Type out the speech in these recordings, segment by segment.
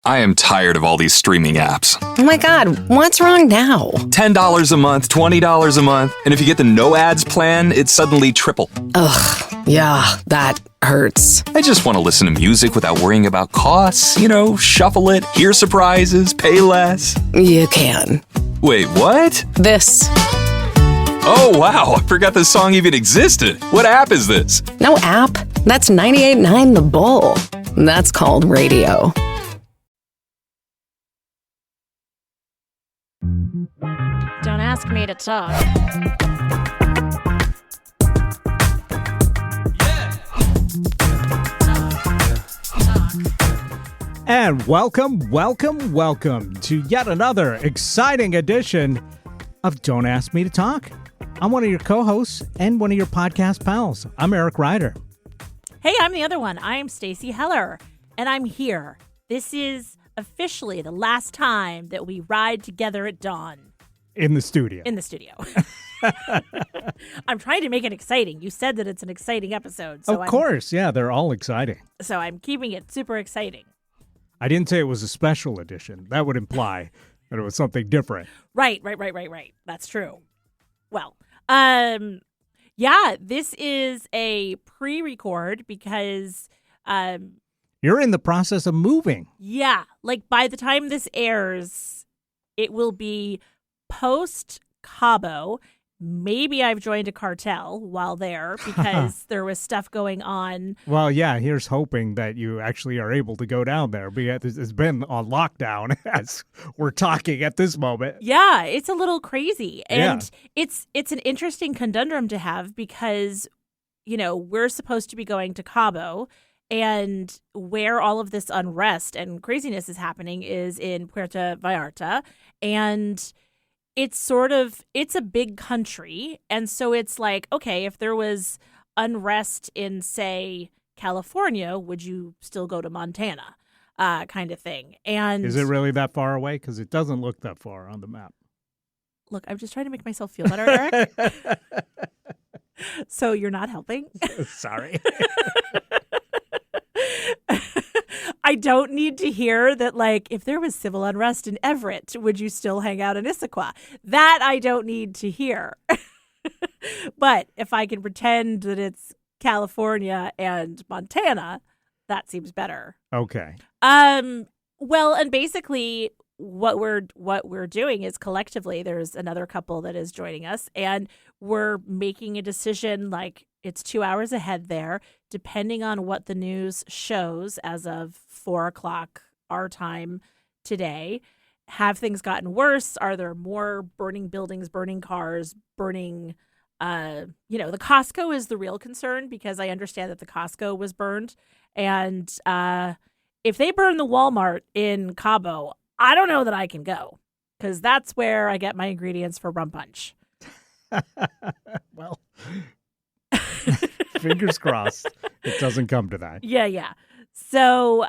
I am tired of all these streaming apps. Oh my God, what's wrong now? $10 a month, $20 a month, and if you get the no ads plan, it's suddenly triple. Ugh, yeah, that hurts. I just want to listen to music without worrying about costs, shuffle it, hear surprises, pay less. You can. Wait, what? This. Oh, wow, I forgot this song even existed. What app is this? No app. That's 98.9 The Bull. That's called radio. Don't ask me to talk. And welcome to yet another exciting edition of Don't Ask Me to Talk. I'm one of your co-hosts and one of your podcast pals. I'm Eric Ryder. Hey, I'm the other one. I am Stacey Heller, and I'm here. This is officially the last time that we ride together at dawn. In the studio. I'm trying to make it exciting. You said that it's an exciting episode. Of course, yeah, they're all exciting. So I'm keeping it super exciting. I didn't say it was a special edition. That would imply that it was something different. Right. That's true. Well, yeah, this is a pre-record because you're in the process of moving. Yeah, like by the time this airs, it will be post Cabo. Maybe I've joined a cartel while there because there was stuff going on. Well, yeah, here's hoping that you actually are able to go down there because it's been on lockdown as we're talking at this moment. Yeah, it's a little crazy. And yeah. It's an interesting conundrum to have because, we're supposed to be going to Cabo, and where all of this unrest and craziness is happening is in Puerto Vallarta. And it's a big country. And so it's like, okay, if there was unrest in, say, California, would you still go to Montana? Kind of thing. And is it really that far away? Because it doesn't look that far on the map. Look, I'm just trying to make myself feel better, Eric. So you're not helping? Sorry. I don't need to hear that, like, if there was civil unrest in Everett, would you still hang out in Issaquah? That I don't need to hear. But if I can pretend that it's California and Montana, that seems better. Okay. Well, and basically what we're doing is collectively, there's another couple that is joining us, and we're making a decision, like, it's 2 hours ahead there, depending on what the news shows as of 4:00 our time today. Have things gotten worse? Are there more burning buildings, burning cars, burning, the Costco is the real concern because I understand that the Costco was burned. And if they burn the Walmart in Cabo, I don't know that I can go because that's where I get my ingredients for rum punch. Well, fingers crossed it doesn't come to that. Yeah. So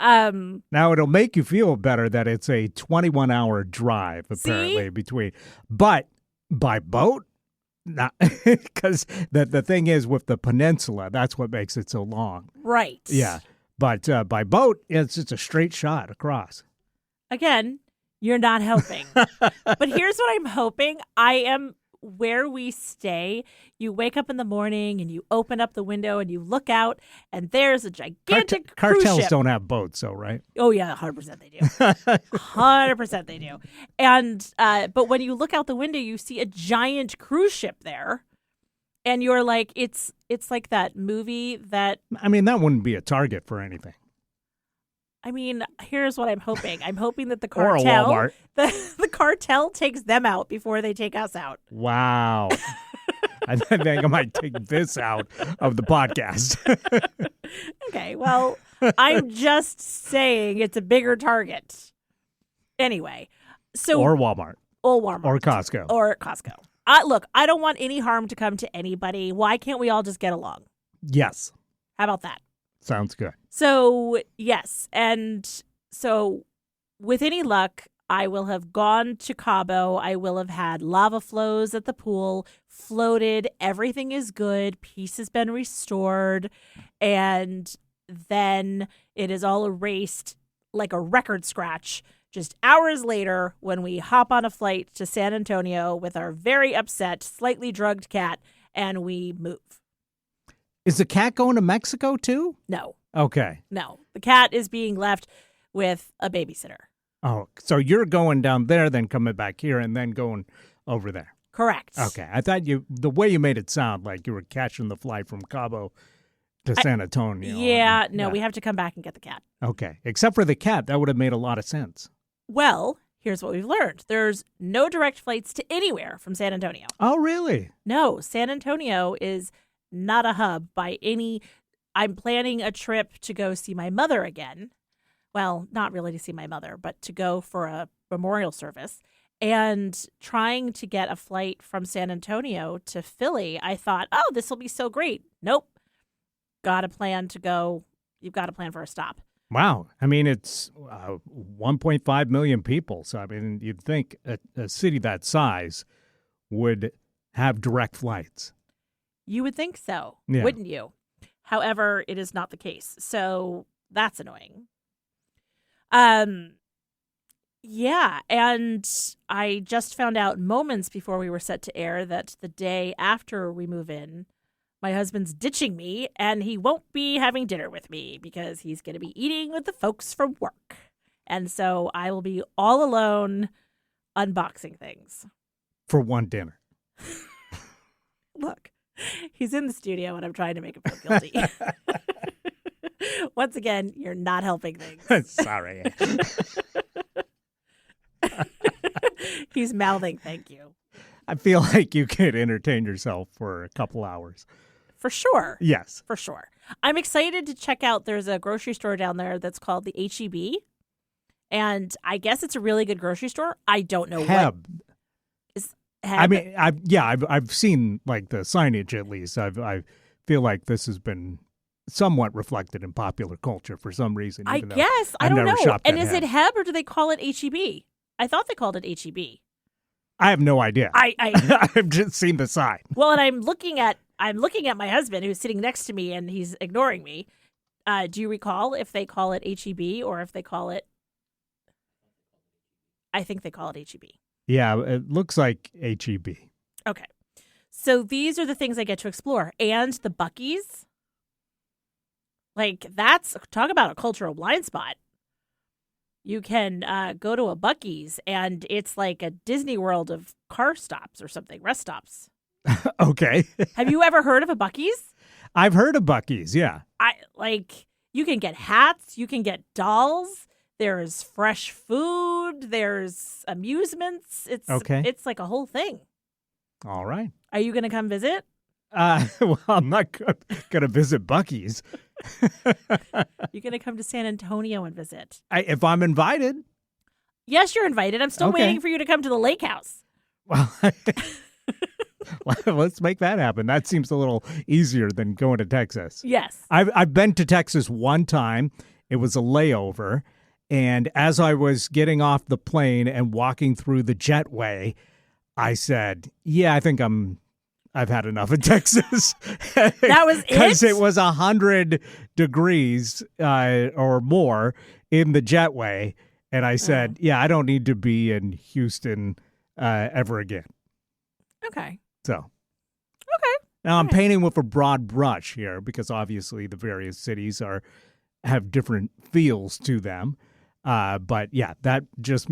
now it'll make you feel better that it's a 21-hour drive apparently between, but by boat, not because the thing is with the peninsula, that's what makes it so long. Right. Yeah, but by boat, it's just a straight shot across. Again, you're not helping. But here's what I'm hoping. Where we stay, you wake up in the morning and you open up the window and you look out and there's a gigantic cruise cartels ship. Don't have boats, though, right? Oh yeah, 100% they do. 100% they do. And but when you look out the window, you see a giant cruise ship there, and you're like, it's like that movie that. I mean, that wouldn't be a target for anything. I mean, here's what I'm hoping. I'm hoping that the Or a cartel, Walmart. the cartel takes them out before they take us out. Wow. I think I might take this out of the podcast. Okay, well, I'm just saying it's a bigger target. Anyway, so or Walmart. Or Walmart. Or Costco. Or Costco. Look, I don't want any harm to come to anybody. Why can't we all just get along? Yes. How about that? Sounds good. So, yes. And so, with any luck, I will have gone to Cabo. I will have had lava flows at the pool, floated. Everything is good. Peace has been restored. And then it is all erased like a record scratch just hours later when we hop on a flight to San Antonio with our very upset, slightly drugged cat, and we move. Is the cat going to Mexico too? No. Okay. No. The cat is being left with a babysitter. Oh, so you're going down there, then coming back here, and then going over there. Correct. Okay. I thought the way you made it sound like you were catching the flight from Cabo to San Antonio. Yeah, no, we have to come back and get the cat. Okay. Except for the cat, that would have made a lot of sense. Well, here's what we've learned. There's no direct flights to anywhere from San Antonio. Oh, really? No, San Antonio is not a hub by any. I'm planning a trip to go see my mother again. Well, not really to see my mother, but to go for a memorial service. And trying to get a flight from San Antonio to Philly, I thought, oh, this will be so great. Nope. Got a plan to go. You've got a plan for a stop. Wow. I mean, it's 1.5 million people. So, I mean, you'd think a city that size would have direct flights. You would think so, Yeah. wouldn't you? However, it is not the case. So that's annoying. Yeah, and I just found out moments before we were set to air that the day after we move in, my husband's ditching me and he won't be having dinner with me because he's going to be eating with the folks from work. And so I will be all alone unboxing things. For one dinner. Look, he's in the studio and I'm trying to make him feel guilty. Once again, you're not helping things. Sorry. He's mouthing thank you. I feel like you could entertain yourself for a couple hours. For sure. Yes. For sure. I'm excited to check out. There's a grocery store down there that's called the H-E-B. And I guess it's a really good grocery store. I don't know what is Heb. I mean, I've seen like the signage at least. I feel like this has been somewhat reflected in popular culture for some reason. I guess. I don't know. And is it Heb or do they call it H-E-B? I thought they called it H-E-B. I have no idea. I've just seen the sign. Well, and I'm looking at my husband who's sitting next to me and he's ignoring me. Do you recall if they call it H-E-B or if they call it? I think they call it H-E-B. Yeah, it looks like H-E-B. Okay. So these are the things I get to explore. And the Buc-ee's. Like, talk about a cultural blind spot. You can go to a Buc-ee's, and it's like a Disney World of car stops or something, rest stops. Okay. Have you ever heard of a Buc-ee's? I've heard of Buc-ee's, yeah. You can get hats, you can get dolls, there's fresh food, there's amusements. It's like a whole thing. All right. Are you going to come visit? Well, I'm not going to visit Buc-ee's. You're going to come to San Antonio and visit. If I'm invited. Yes, you're invited. I'm still waiting for you to come to the lake house. Well, let's make that happen. That seems a little easier than going to Texas. Yes. I've been to Texas one time. It was a layover. And as I was getting off the plane and walking through the jetway, I said, yeah, I think I've had enough of Texas. That was it? Because it was 100 degrees or more in the jetway. And I said, yeah, I don't need to be in Houston ever again. Okay. So. Okay. Now I'm painting with a broad brush here because obviously the various cities have different feels to them. But yeah, that just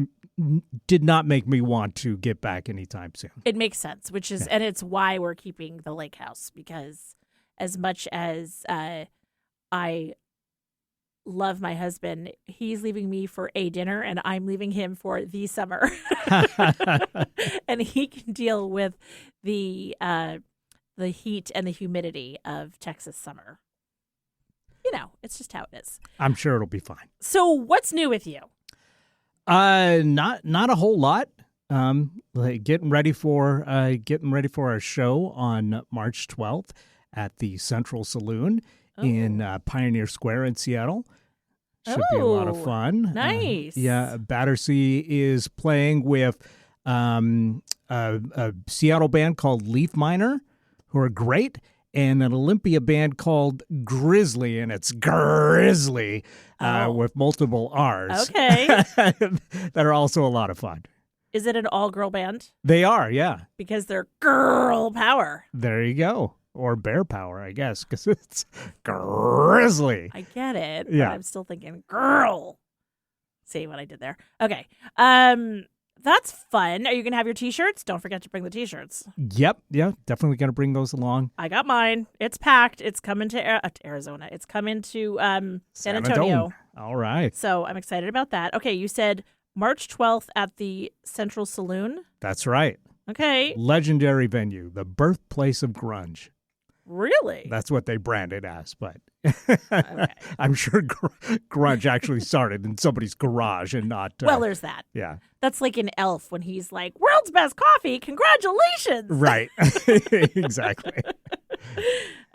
did not make me want to get back anytime soon. It makes sense, and it's why we're keeping the lake house, because as much as I love my husband, he's leaving me for a dinner and I'm leaving him for the summer. And he can deal with the heat and the humidity of Texas summer. You know, it's just how it is. I'm sure it'll be fine. So what's new with you? Not a whole lot. Like getting ready for our show on March 12th at the Central Saloon in Pioneer Square in Seattle. Should be a lot of fun. Nice. Yeah, Battersea is playing with a Seattle band called Leaf Miner, who are great. and an Olympia band called Grizzly, and it's Grizzly with multiple R's. Okay. That are also a lot of fun. Is it an all-girl band? They are, yeah. Because they're girl power. There you go. Or bear power, I guess, because it's Grizzly. I get it, Yeah. but I'm still thinking girl. See what I did there? Okay. That's fun. Are you going to have your T-shirts? Don't forget to bring the T-shirts. Yep, yeah, definitely going to bring those along. I got mine. It's packed. It's coming to Arizona. It's coming to San Antonio. All right. So I'm excited about that. Okay, you said March 12th at the Central Saloon. That's right. Okay. Legendary venue, the birthplace of grunge. Really? That's what they brand it as, but Okay. I'm sure grunge actually started in somebody's garage and not. Well, there's that. Yeah. That's like an Elf when he's like, "World's best coffee, congratulations!" Right. Exactly.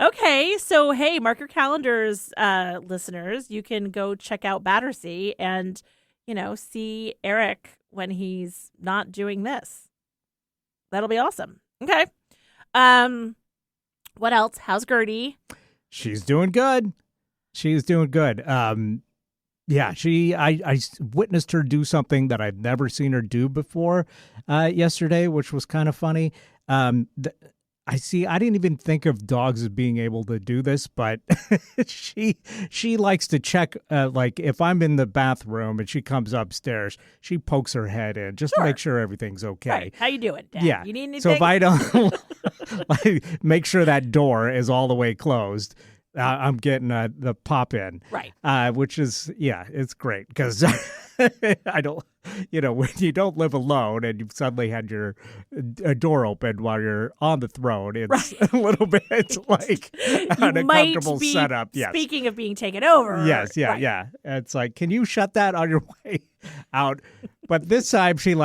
Okay, so hey, mark your calendars, listeners. You can go check out Battersea and, see Eric when he's not doing this. That'll be awesome. Okay. What else? How's Gertie? She's doing good. She's doing good. Yeah, I witnessed her do something that I've never seen her do before yesterday, which was kind of funny. I didn't even think of dogs as being able to do this, but she likes to check, like if I'm in the bathroom and she comes upstairs, she pokes her head in just to make sure everything's okay. Right. How you doing, Dad? Yeah. You need anything? So if I don't make sure that door is all the way closed, I'm getting the pop in. Right. Which is, it's great because I don't, when you don't live alone and you've suddenly had your door open while you're on the throne, it's a little bit like an uncomfortable setup. Yes. Speaking of being taken over. Yes. Yeah. Right. Yeah. It's like, can you shut that on your way out? But this time she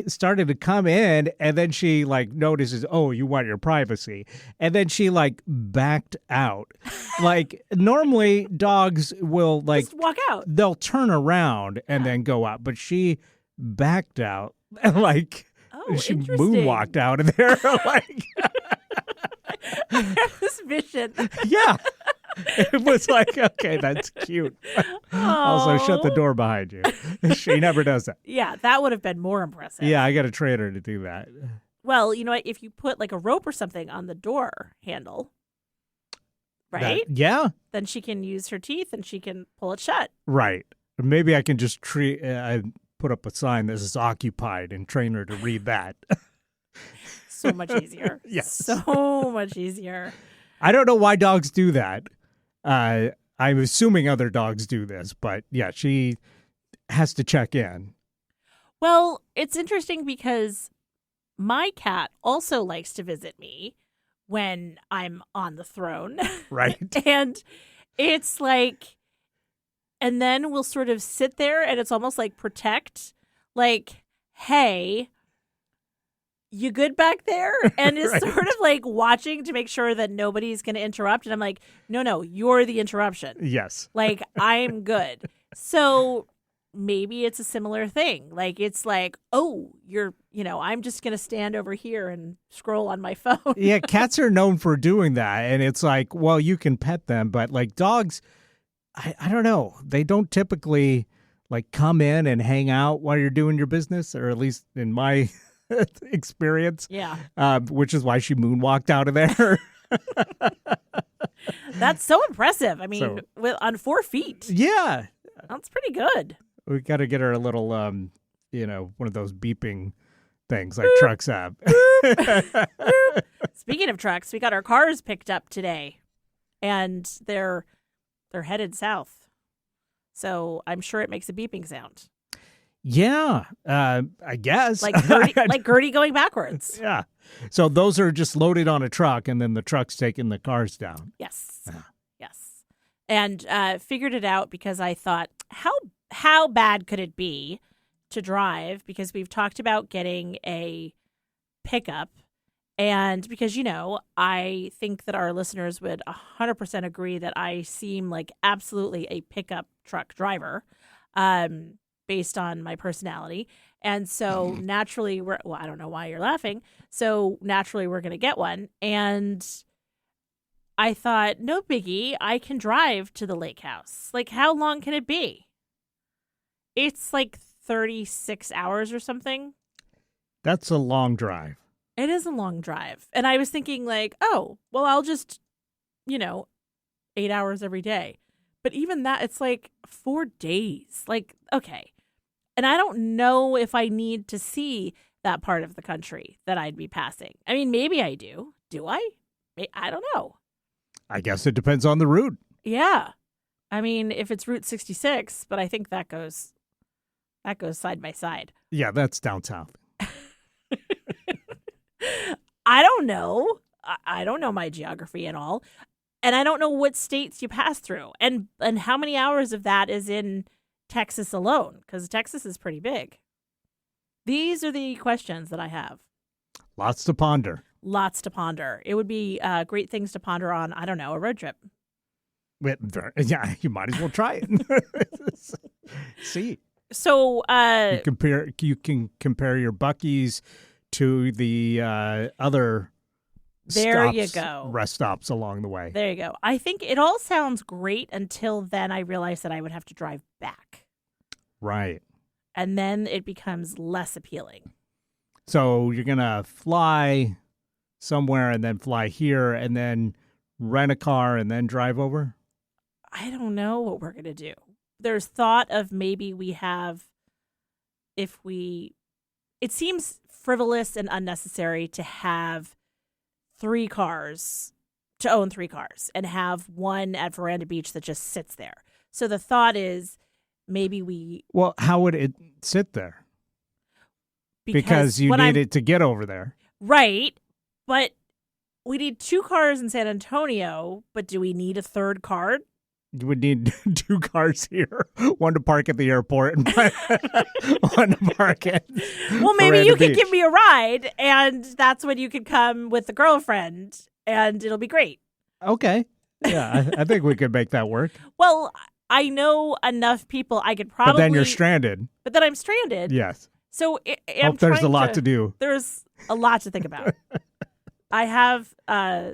started to come in and then she notices, oh, you want your privacy. And then she backed out. Normally dogs will just walk out. They'll turn around and then go out. But she backed out and she moonwalked out of there. I have this vision. Yeah. It was okay, that's cute. Also, shut the door behind you. She never does that. Yeah, that would have been more impressive. Yeah, I got to train her to do that. Well, you know what? If you put a rope or something on the door handle, right? Then she can use her teeth and she can pull it shut. Right. Maybe I can just put up a sign that is occupied and train her to read that. So much easier. Yes. So much easier. I don't know why dogs do that. I'm assuming other dogs do this, but yeah, she has to check in. Well, it's interesting because my cat also likes to visit me when I'm on the throne. Right. And it's and then we'll sort of sit there and it's almost like protect, hey, you good back there? And it's Right. sort of watching to make sure that nobody's going to interrupt. And I'm like, no, you're the interruption. Yes. I'm good. So maybe it's a similar thing. It's oh, you're, I'm just going to stand over here and scroll on my phone. Yeah, cats are known for doing that. And it's well, you can pet them, but dogs, I don't know. They don't typically come in and hang out while you're doing your business, or at least in my experience. Yeah. Which is why she moonwalked out of there. That's so impressive. I mean, on 4 feet. Yeah. That's pretty good. We got to get her a little, one of those beeping things like trucks have. Speaking of trucks, we got our cars picked up today, and they're headed south. So I'm sure it makes a beeping sound. Yeah, I guess. Like Gertie going backwards. Yeah. So those are just loaded on a truck, and then the truck's taking the cars down. Yes. Yes. And figured it out because I thought, how bad could it be to drive? Because we've talked about getting a pickup. And because, I think that our listeners would 100% agree that I seem like absolutely a pickup truck driver. Based on my personality. And so naturally I don't know why you're laughing. So naturally we're going to get one. And I thought, no biggie, I can drive to the lake house. Like, how long can it be? It's like 36 hours or something. That's a long drive. It is a long drive. And I was thinking, like, oh, well, I'll just, 8 hours every day. But even that, it's like 4 days. Like, okay. And I don't know if I need to see that part of the country that I'd be passing. I mean, maybe I do. Do I? I don't know. I guess it depends on the route. Yeah. I mean, if it's Route 66, but I think that goes side by side. Yeah, that's down south. I don't know. I don't know my geography at all. And I don't know what states you pass through and how many hours of that is in Texas alone, because Texas is pretty big. These are the questions that I have. Lots to ponder. Lots to ponder. It would be great things to ponder on, I don't know, a road trip. Yeah, you might as well try it. See. So you can compare your Buc-ee's to the other rest stops along the way. There you go. I think it all sounds great until then I realized that I would have to drive back. Right. And then it becomes less appealing. So you're going to fly somewhere and then fly here and then rent a car and then drive over? I don't know what we're going to do. There's thought of maybe it seems frivolous and unnecessary to have 3 cars, to own 3 cars and have one at Veranda Beach that just sits there. So the thought is maybe Well, how would it sit there? Because you need it to get over there. Right. But we need 2 cars in San Antonio, but do we need a 3rd car? You would need 2 cars here, one to park at the airport and one to park at Well, maybe Veranda you could Beach. give me a ride, and that's when you could come with the girlfriend, and it'll be great. Okay. Yeah, I think we could make that work. Well, I know enough people. I could probably. But then you're stranded. But then I'm stranded. Yes. So Hope there's a lot to do. There's a lot to think about. I have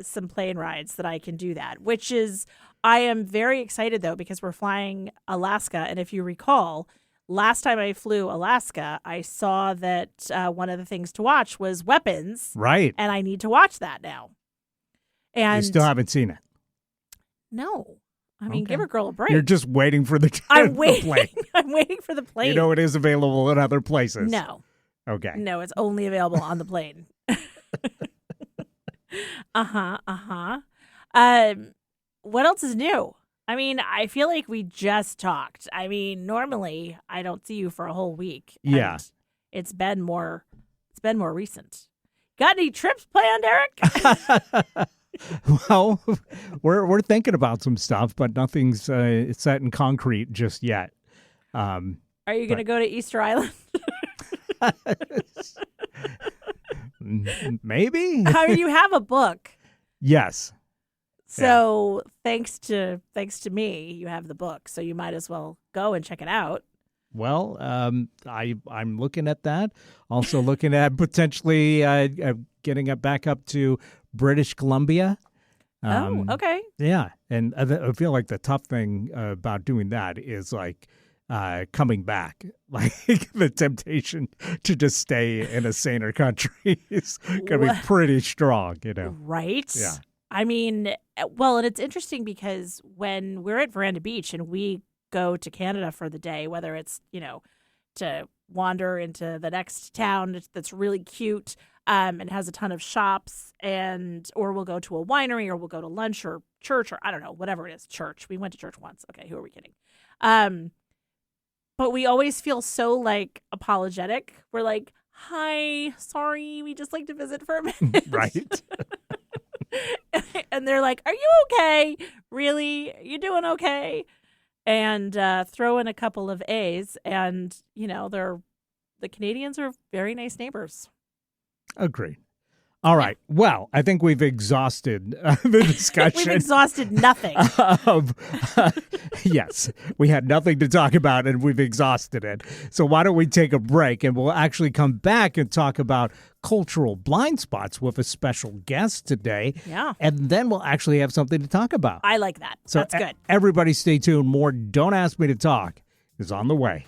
some plane rides that I can do that, which is, I am very excited, though, because we're flying Alaska. And if you recall, last time I flew Alaska, I saw that one of the things to watch was weapons. Right. And I need to watch that now. And you still haven't seen it. No. I mean, Okay. give a girl a break. You're just waiting for the I'm waiting. plane. I'm waiting for the plane. You know it is available in other places. No. Okay. No, it's only available on the plane. What else is new? I mean, I feel like we just talked. I mean, normally I don't see you for a whole week. Yeah. And it's been more recent. Got any trips planned, Eric? Well, we're thinking about some stuff, but nothing's set in concrete just yet. Are you going to go to Easter Island? Maybe. I mean, you have a book. Yes. So thanks to me, you have the book. So you might as well go and check it out. Well, I'm looking at that. Also looking at potentially getting it back up to British Columbia. Okay. Yeah, and I feel like the tough thing about doing that is like coming back. Like the temptation to just stay in a saner country is going to be pretty strong, you know. Right? Yeah. I mean, well, and it's interesting because when we're at Veranda Beach and we go to Canada for the day, whether it's, to wander into the next town that's really cute and has a ton of shops, or we'll go to a winery, or we'll go to lunch or church, or I don't know, whatever it is, church. We went to church once. Okay, who are we kidding? But we always feel so like apologetic. We're like, hi, sorry, we just like to visit for a minute. Right. And they're like, are you okay? Really? You doing okay? And throw in a couple of A's, and the Canadians are very nice neighbors. Agreed. All right. Well, I think we've exhausted the discussion. We've exhausted nothing. Of, yes, we had nothing to talk about and we've exhausted it. So why don't we take a break and we'll actually come back and talk about cultural blind spots with a special guest today. Yeah. And then we'll actually have something to talk about. I like that. So That's good. Everybody stay tuned. More Don't Ask Me to Talk is on the way.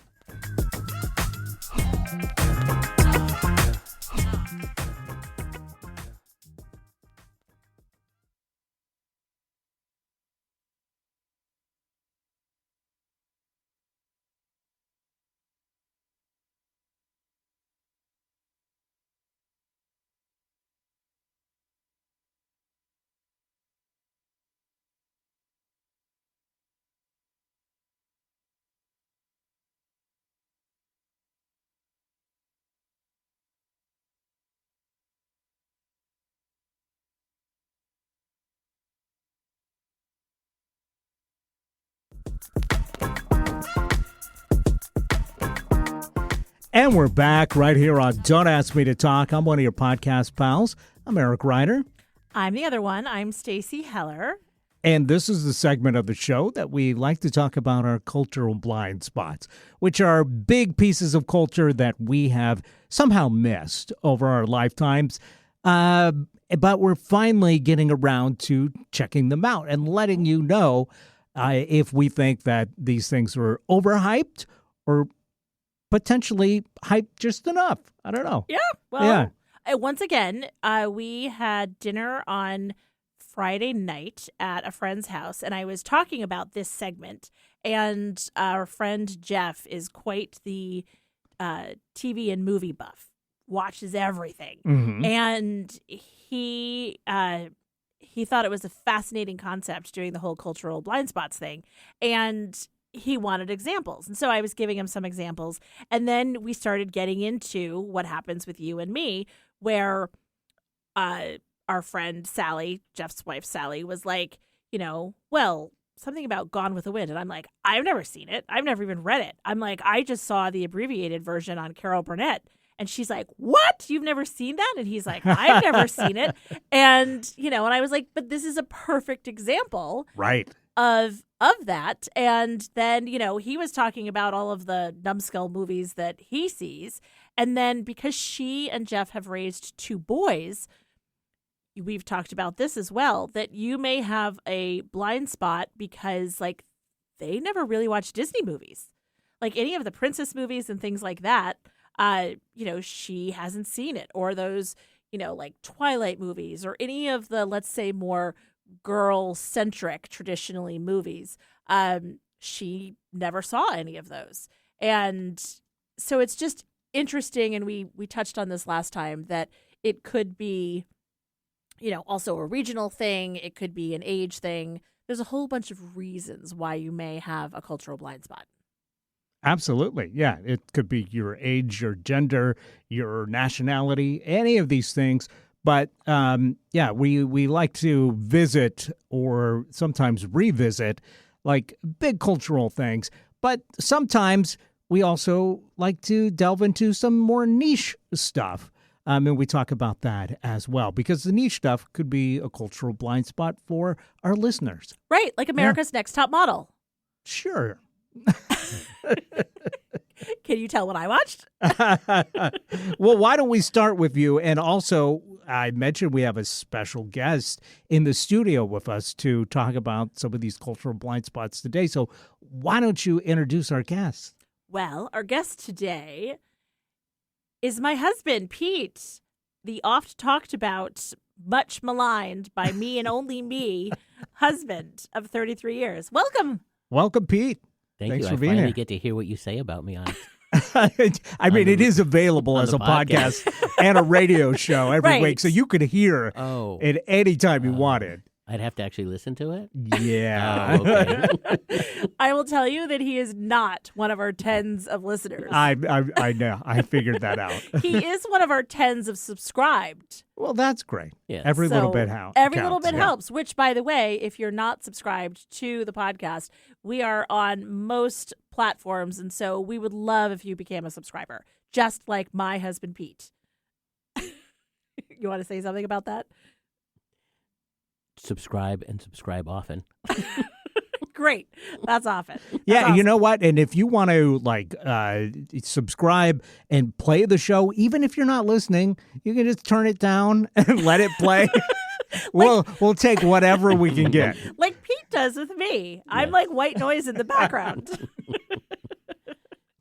And we're back right here on Don't Ask Me to Talk. I'm one of your podcast pals. I'm Eric Ryder. I'm the other one. I'm Stacey Heller. And this is the segment of the show that we like to talk about our cultural blind spots, which are big pieces of culture that we have somehow missed over our lifetimes. But we're finally getting around to checking them out and letting you know if we think that these things are overhyped or potentially hyped just enough. I don't know. Yeah. Well, once again, we had dinner on Friday night at a friend's house, and I was talking about this segment, and our friend Jeff is quite the TV and movie buff, watches everything. Mm-hmm. And he thought it was a fascinating concept doing the whole cultural blind spots thing. And he wanted examples. And so I was giving him some examples. And then we started getting into what happens with you and me, where our friend Sally, Jeff's wife Sally, was like, well, something about Gone with the Wind. And I'm like, I've never seen it. I've never even read it. I'm like, I just saw the abbreviated version on Carol Burnett. And she's like, what? You've never seen that? And he's like, I've never seen it. And, and I was like, but this is a perfect example. Right. Of that. And then, he was talking about all of the numbskull movies that he sees. And then because she and Jeff have raised two boys, we've talked about this as well, that you may have a blind spot because, like, they never really watched Disney movies. Like any of the princess movies and things like that, she hasn't seen it. Or those, like Twilight movies or any of the, let's say, more girl-centric traditionally movies. She never saw any of those. And so it's just interesting, and we touched on this last time, that it could be, also a regional thing. It could be an age thing. There's a whole bunch of reasons why you may have a cultural blind spot. Absolutely. Yeah. It could be your age, your gender, your nationality, any of these things. But, we like to visit or sometimes revisit like big cultural things. But sometimes we also like to delve into some more niche stuff. And we talk about that as well, because the niche stuff could be a cultural blind spot for our listeners. Right. Like America's Next Top Model. Sure. Can you tell what I watched? Well, why don't we start with you? And also, I mentioned we have a special guest in the studio with us to talk about some of these cultural blind spots today. So why don't you introduce our guest? Well, our guest today is my husband, Pete, the oft talked about, much maligned by me and only me, husband of 33 years. Welcome. Welcome, Pete. Thanks for you. I being finally here. get to hear what you say about me on I mean, it is available as a podcast and a radio show every week, so you could hear it any time you wanted. I'd have to actually listen to it? Yeah. Oh, okay. I will tell you that he is not one of our tens of listeners. I know. I figured that out. He is one of our tens of subscribed. Well, that's great. Yeah. Every little bit Every counts, little bit yeah. helps, which, by the way, if you're not subscribed to the podcast, we are on most platforms, and so we would love if you became a subscriber, just like my husband, Pete. You want to say something about that? Subscribe and subscribe often. Great. That's often. That's Yeah, awesome. you know what? And if you want to subscribe and play the show, even if you're not listening, you can just turn it down and let it play. We'll take whatever we can get. Like Pete does with me. I'm like white noise in the background.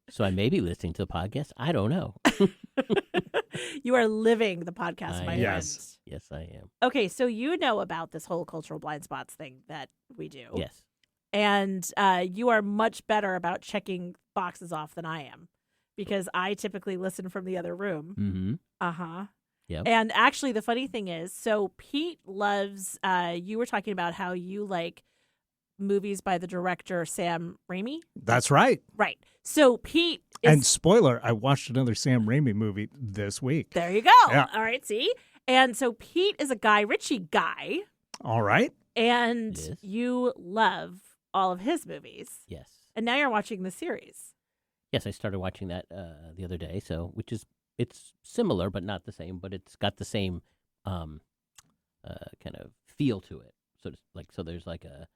So I may be listening to the podcast. I don't know. You are living the podcast, my friend. Yes. Yes, I am. Okay, so you know about this whole cultural blind spots thing that we do. Yes. And you are much better about checking boxes off than I am, because I typically listen from the other room. Mm-hmm. Uh-huh. Yep. And actually, the funny thing is, so Pete loves, you were talking about how you like movies by the director Sam Raimi. That's right. Right. So Pete is... And spoiler, I watched another Sam Raimi movie this week. There you go. Yeah. All right, see? And so Pete is a Guy Ritchie guy, All right. and Yes. you love all of his movies. Yes. And now you're watching the series. Yes, I started watching that the other day. So, it's similar but not the same, but it's got the same kind of feel to it. So there's like a,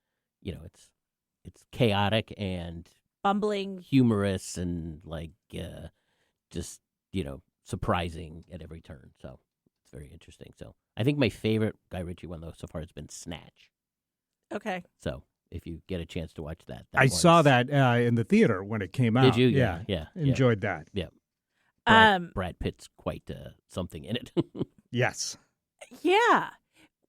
it's chaotic and Bumbling. humorous and like just surprising at every turn. So it's very interesting. So I think my favorite Guy Ritchie one though so far has been Snatch. Okay. So if you get a chance to watch that, I saw that in the theater when it came out. Did you? Yeah. Yeah. Enjoyed that. Yeah. Um, Brad Pitt's quite something in it. Yes. Yeah.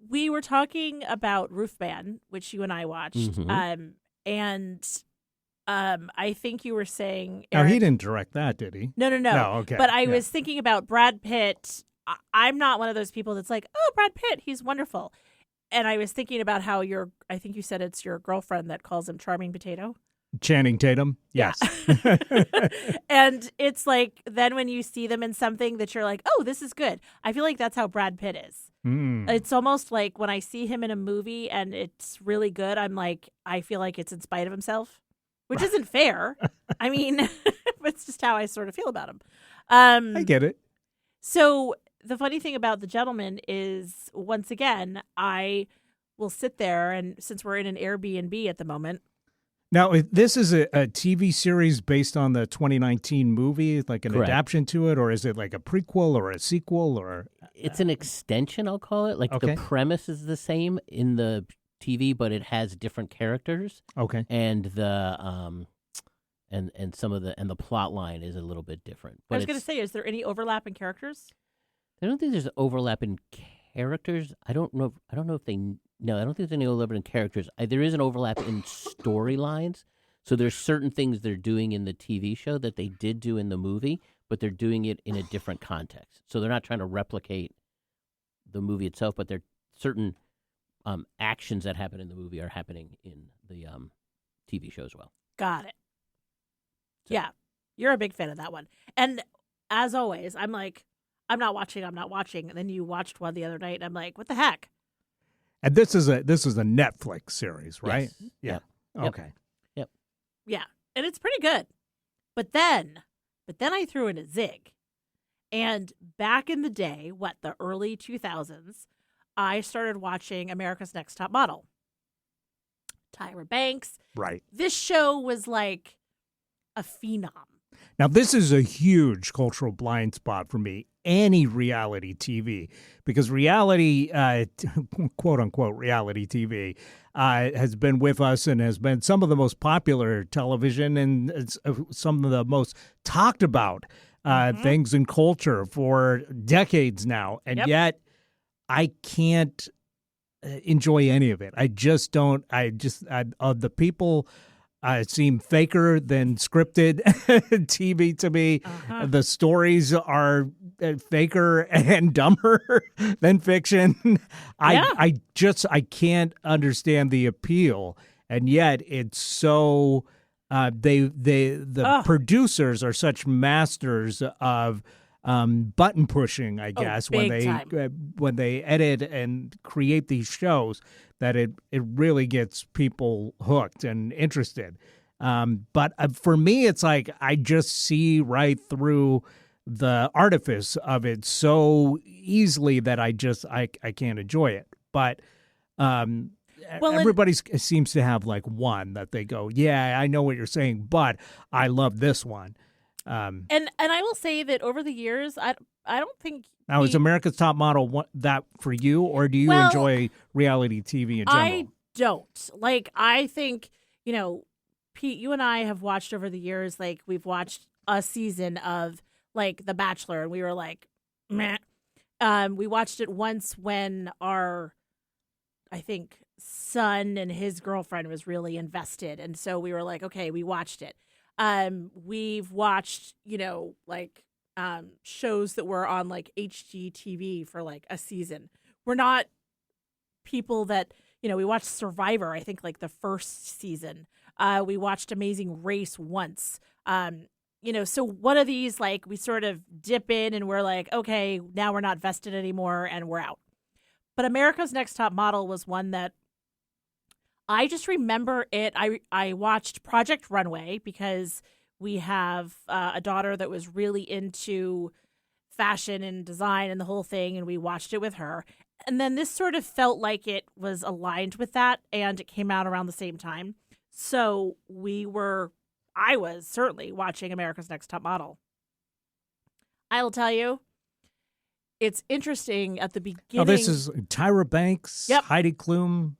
We were talking about Roofman, which you and I watched. Mhm. And I think you were saying... Now, Eric- he didn't direct that, did he? No. No, okay. But I Yeah. was thinking about Brad Pitt. I'm not one of those people that's like, oh, Brad Pitt, he's wonderful. And I was thinking about how I think you said it's your girlfriend that calls him Charming Potato. Channing Tatum? Yes. And it's like, then when you see them in something that you're like, oh, this is good. I feel like that's how Brad Pitt is. Mm. It's almost like when I see him in a movie and it's really good, I'm like, I feel like it's in spite of himself, which isn't fair. I mean, it's just how I sort of feel about him. I get it. So the funny thing about The Gentleman is, once again, I will sit there, and since we're in an Airbnb at the moment. Now, if this is a TV series based on the 2019 movie, like an Correct. adaptation to it, or is it like a prequel or a sequel? Or It's an extension, I'll call it. Like Okay. the premise is the same in the TV, but it has different characters, Okay. and the and some of the plot line is a little bit different. But I was going to say, is there any overlap in characters? I don't think there's overlap in characters. I don't know if they. No, I don't think there's any overlap in characters. There is an overlap in storylines. So there's certain things they're doing in the TV show that they did do in the movie, but they're doing it in a different context. So they're not trying to replicate the movie itself, but there certain actions that happen in the movie are happening in the TV show as well. Got it. So- Yeah, you're a big fan of that one. And as always, I'm like, I'm not watching. And then you watched one the other night, and I'm like, what the heck? And this is a Netflix series, right? Yes. Yeah. Yep. Yep. Okay. Yeah, and it's pretty good. But then I threw in a zig. And back in the day, the early 2000s, I started watching America's Next Top Model. Tyra Banks. Right. This show was like a phenom. Now, this is a huge cultural blind spot for me, any reality TV, because reality, quote unquote, reality TV has been with us and has been some of the most popular television and some of the most talked about things in culture for decades now. And yet I can't enjoy any of it. I just don't. The people seem faker than scripted TV to me. The stories are faker and dumber than fiction. I can't understand the appeal, and yet it's so. The producers are such masters of button pushing, I guess, when they edit and create these shows, that it really gets people hooked and interested. But for me, it's like I just see right through the artifice of it so easily that I can't enjoy it. But everybody seems to have like one that they go, yeah, I know what you're saying, but I love this one. And I will say that over the years, I don't think now is America's Top Model that for you, or do you enjoy reality TV in general? I don't. Like, I think, Pete, you and I have watched over the years, like, we've watched a season of, like, The Bachelor, and we were like, meh. We watched it once when our, I think, son and his girlfriend was really invested, and so we were like, okay, we watched it. We've watched, shows that were on, like, HGTV for, like, a season. We're not people that... we watched Survivor, I think, like the first season. We watched Amazing Race once. So one of these, like, we sort of dip in and we're like, okay, now we're not vested anymore and we're out. But America's Next Top Model was one that I just remember it. I watched Project Runway because we have a daughter that was really into fashion and design and the whole thing, and we watched it with her. And then this sort of felt like it was aligned with that, and it came out around the same time. So I was certainly watching America's Next Top Model. I will tell you, it's interesting at the beginning. Oh, this is Tyra Banks, Yep. Heidi Klum.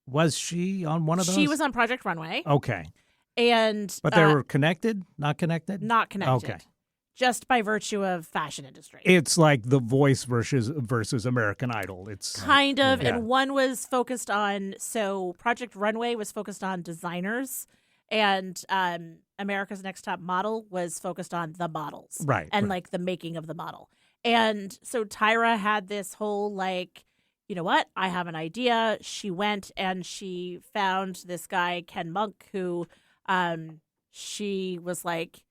Was she on one of those? She was on Project Runway. Okay. But they were connected? Not connected? Not connected. Okay. Just by virtue of fashion industry. It's like The Voice versus American Idol. It's kind of, yeah. and one was focused on, so Project Runway was focused on designers, and America's Next Top Model was focused on the models. Right. And right. like the making of the model. And so Tyra had this whole like, you know what, I have an idea. She went and she found this guy, Ken Monk, who she was like,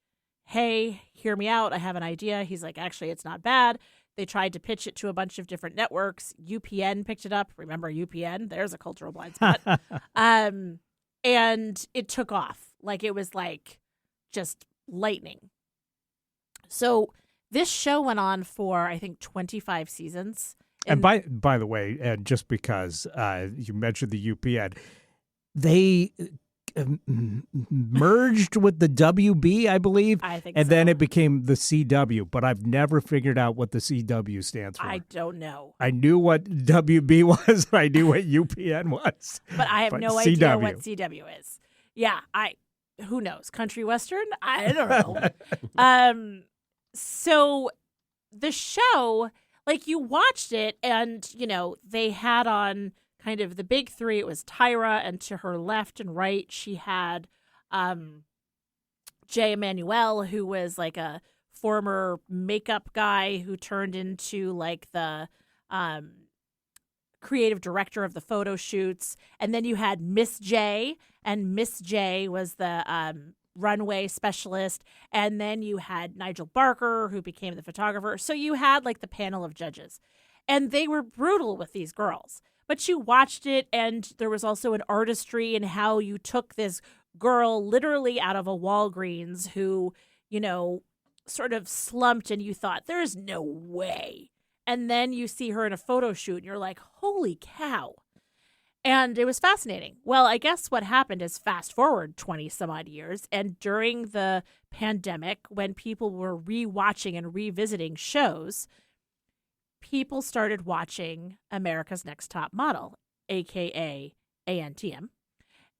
hey, hear me out. I have an idea. He's like, actually, it's not bad. They tried to pitch it to a bunch of different networks. UPN picked it up. Remember UPN? There's a cultural blind spot. And it took off. Like, it was like just lightning. So this show went on for, I think, 25 seasons. And by the way, and just because you mentioned the UPN, they merged with the WB, I believe. I think and so. then it became the CW, but I've never figured out what the CW stands for. I don't know. I knew what WB was. I knew what UPN was. But I have no idea what CW is. Yeah, who knows? Country Western? I don't know. So the show, like, you watched it and, they had on kind of the big three. It was Tyra, and to her left and right, she had Jay Emanuel, who was like a former makeup guy who turned into like the creative director of the photo shoots. And then you had Miss J, and Miss J was the runway specialist. And then you had Nigel Barker, who became the photographer. So you had like the panel of judges, and they were brutal with these girls. But you watched it, and there was also an artistry in how you took this girl literally out of a Walgreens who, sort of slumped, and you thought, there's no way. And then you see her in a photo shoot, and you're like, holy cow. And it was fascinating. Well, I guess what happened is fast forward 20 some odd years, and during the pandemic, when people were rewatching and revisiting shows, people started watching America's Next Top Model, a.k.a. ANTM,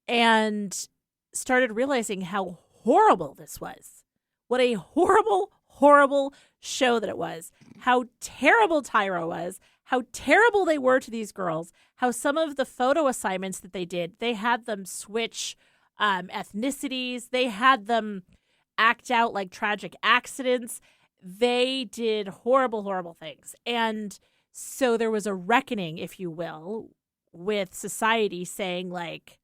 and started realizing how horrible this was. What a horrible, horrible show that it was. How terrible Tyra was. How terrible they were to these girls. How some of the photo assignments that they did, they had them switch ethnicities. They had them act out like tragic accidents. They did horrible, horrible things. And so there was a reckoning, if you will, with society saying like,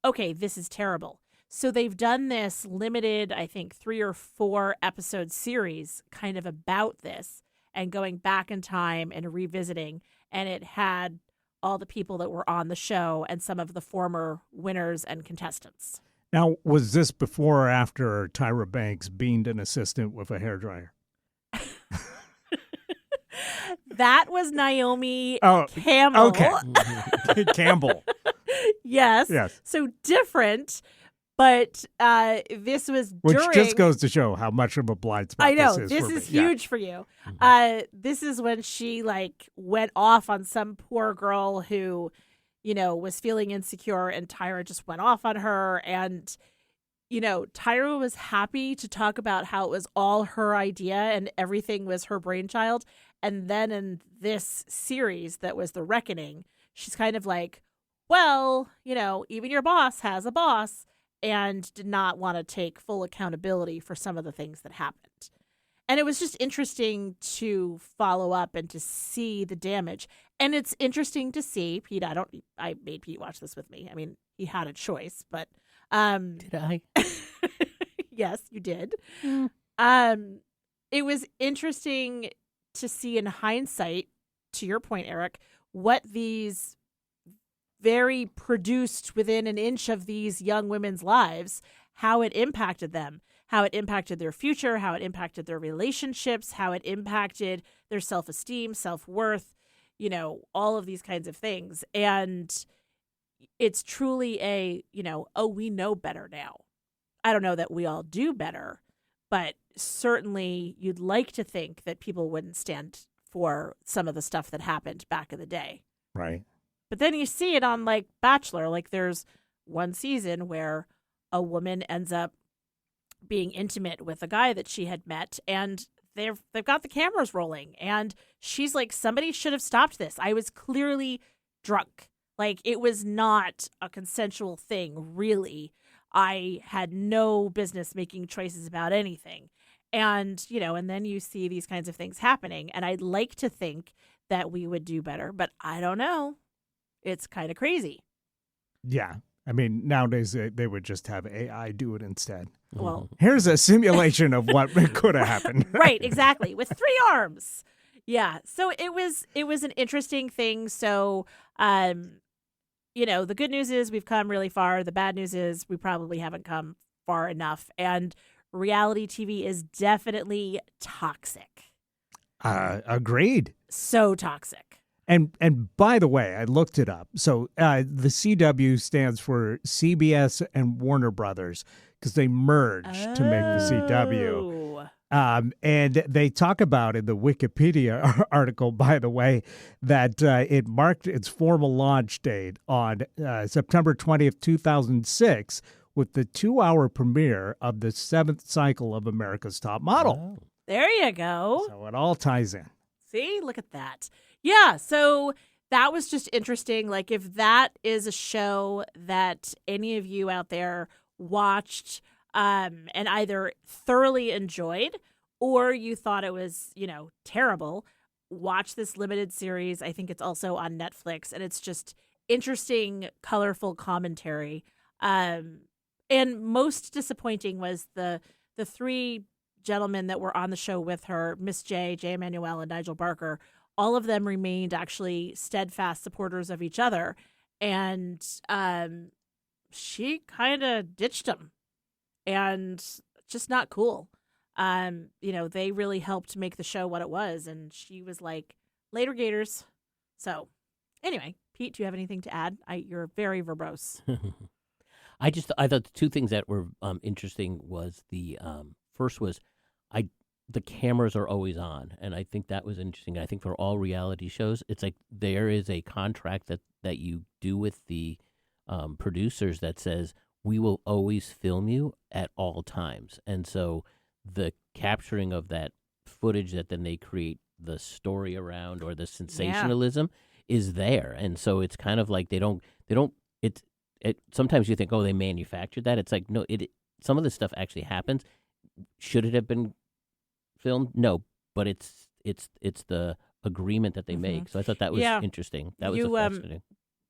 okay, this is terrible. So they've done this limited, I think, 3 or 4 episode series kind of about this and going back in time and revisiting. And it had all the people that were on the show and some of the former winners and contestants. Now, was this before or after Tyra Banks beamed an assistant with a hairdryer? That was Naomi Oh, Campbell. okay. Campbell. Yes. Yes. So different, but this was Which during. just goes to show how much of a blind spot I know this this for is me. Yeah. huge for you. This is when she like went off on some poor girl who, was feeling insecure, and Tyra just went off on her. And Tyra was happy to talk about how it was all her idea and everything was her brainchild. And then in this series that was The Reckoning, she's kind of like, well, even your boss has a boss, and did not want to take full accountability for some of the things that happened. And it was just interesting to follow up and to see the damage. And it's interesting to see, Pete, I made Pete watch this with me. I mean, he had a choice, but Did I? yes, you did. Mm. It was interesting to see in hindsight, to your point, Eric, what these very produced within an inch of these young women's lives, how it impacted them, how it impacted their future, how it impacted their relationships, how it impacted their self-esteem, self-worth, all of these kinds of things. And it's truly we know better now. I don't know that we all do better, but certainly you'd like to think that people wouldn't stand for some of the stuff that happened back in the day. Right. But then you see it on like Bachelor. Like there's one season where a woman ends up being intimate with a guy that she had met, and they've got the cameras rolling, and she's like, somebody should have stopped this. I was clearly drunk. Like it was not a consensual thing, really. I had no business making choices about anything. And, and then you see these kinds of things happening, and I'd like to think that we would do better, but I don't know. It's kind of crazy. Yeah. I mean, nowadays they would just have AI do it instead. Well, Here's a simulation of what could have happened. right, exactly, with 3 arms. Yeah. So it was an interesting thing. So, the good news is we've come really far. The bad news is we probably haven't come far enough. And reality TV is definitely toxic. Agreed. So toxic. And by the way, I looked it up. So the CW stands for CBS and Warner Brothers because they merged to make the CW. And they talk about in the Wikipedia article, by the way, that it marked its formal launch date on September 20th, 2006, with the 2-hour premiere of the 7th cycle of America's Top Model. Oh. There you go. So it all ties in. See, look at that. Yeah, so that was just interesting. Like, if that is a show that any of you out there watched and either thoroughly enjoyed or you thought it was, terrible, watch this limited series. I think it's also on Netflix, and it's just interesting, colorful commentary. And most disappointing was the 3 gentlemen that were on the show with her, Miss J, Jay Emanuel, and Nigel Barker. All of them remained actually steadfast supporters of each other. And she kind of ditched them. And just not cool. They really helped make the show what it was. And she was like, later Gators. So anyway, Pete, do you have anything to add? You're very verbose. I thought the 2 things that were interesting was the first was the cameras are always on, and I think that was interesting. I think for all reality shows, it's like there is a contract that you do with the producers that says we will always film you at all times, and so the capturing of that footage that then they create the story around or the sensationalism is there, and so it's kind of like they don't. Sometimes you think, oh, they manufactured that. It's like no, some of this stuff actually happens. Should it have been filmed? No, but it's the agreement that they make. So I thought that was interesting. That was fascinating.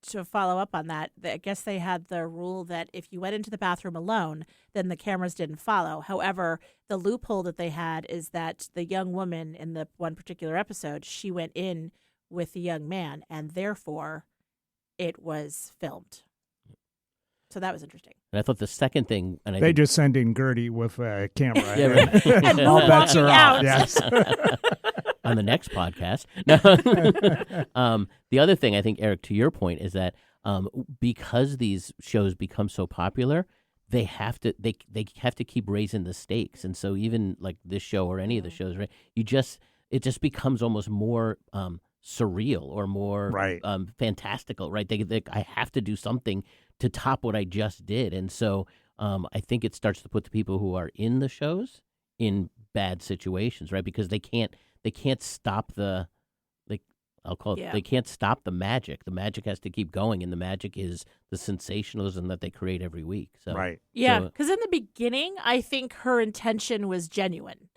To follow up on that, I guess they had the rule that if you went into the bathroom alone, then the cameras didn't follow. However, the loophole that they had is that the young woman in the one particular episode, she went in with the young man, and therefore it was filmed. So that was interesting. And I thought the second thing, and They just send in Gertie with a camera. Yeah, right. And all Lou bets are walking off. out. Yes. on the next podcast. No. The other thing I think, Eric, to your point, is that because these shows become so popular, they have to keep raising the stakes, and so even like this show or any of the shows, right? It just becomes almost more surreal or more fantastical, right? I have to do something to top what I just did, and so I think it starts to put the people who are in the shows in bad situations, right? Because they can't stop the they can't stop the magic. The magic has to keep going, and the magic is the sensationalism that they create every week. So yeah, because in the beginning, I think her intention was genuine.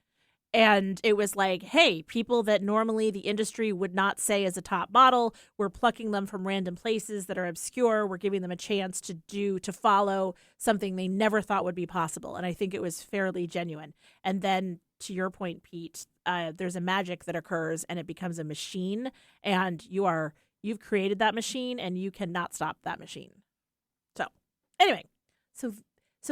And it was like, hey, people that normally the industry would not say as a top model, we're plucking them from random places that are obscure. We're giving them a chance to follow something they never thought would be possible. And I think it was fairly genuine. And then to your point, Pete, there's a magic that occurs and it becomes a machine. And you've created that machine and you cannot stop that machine. So anyway, so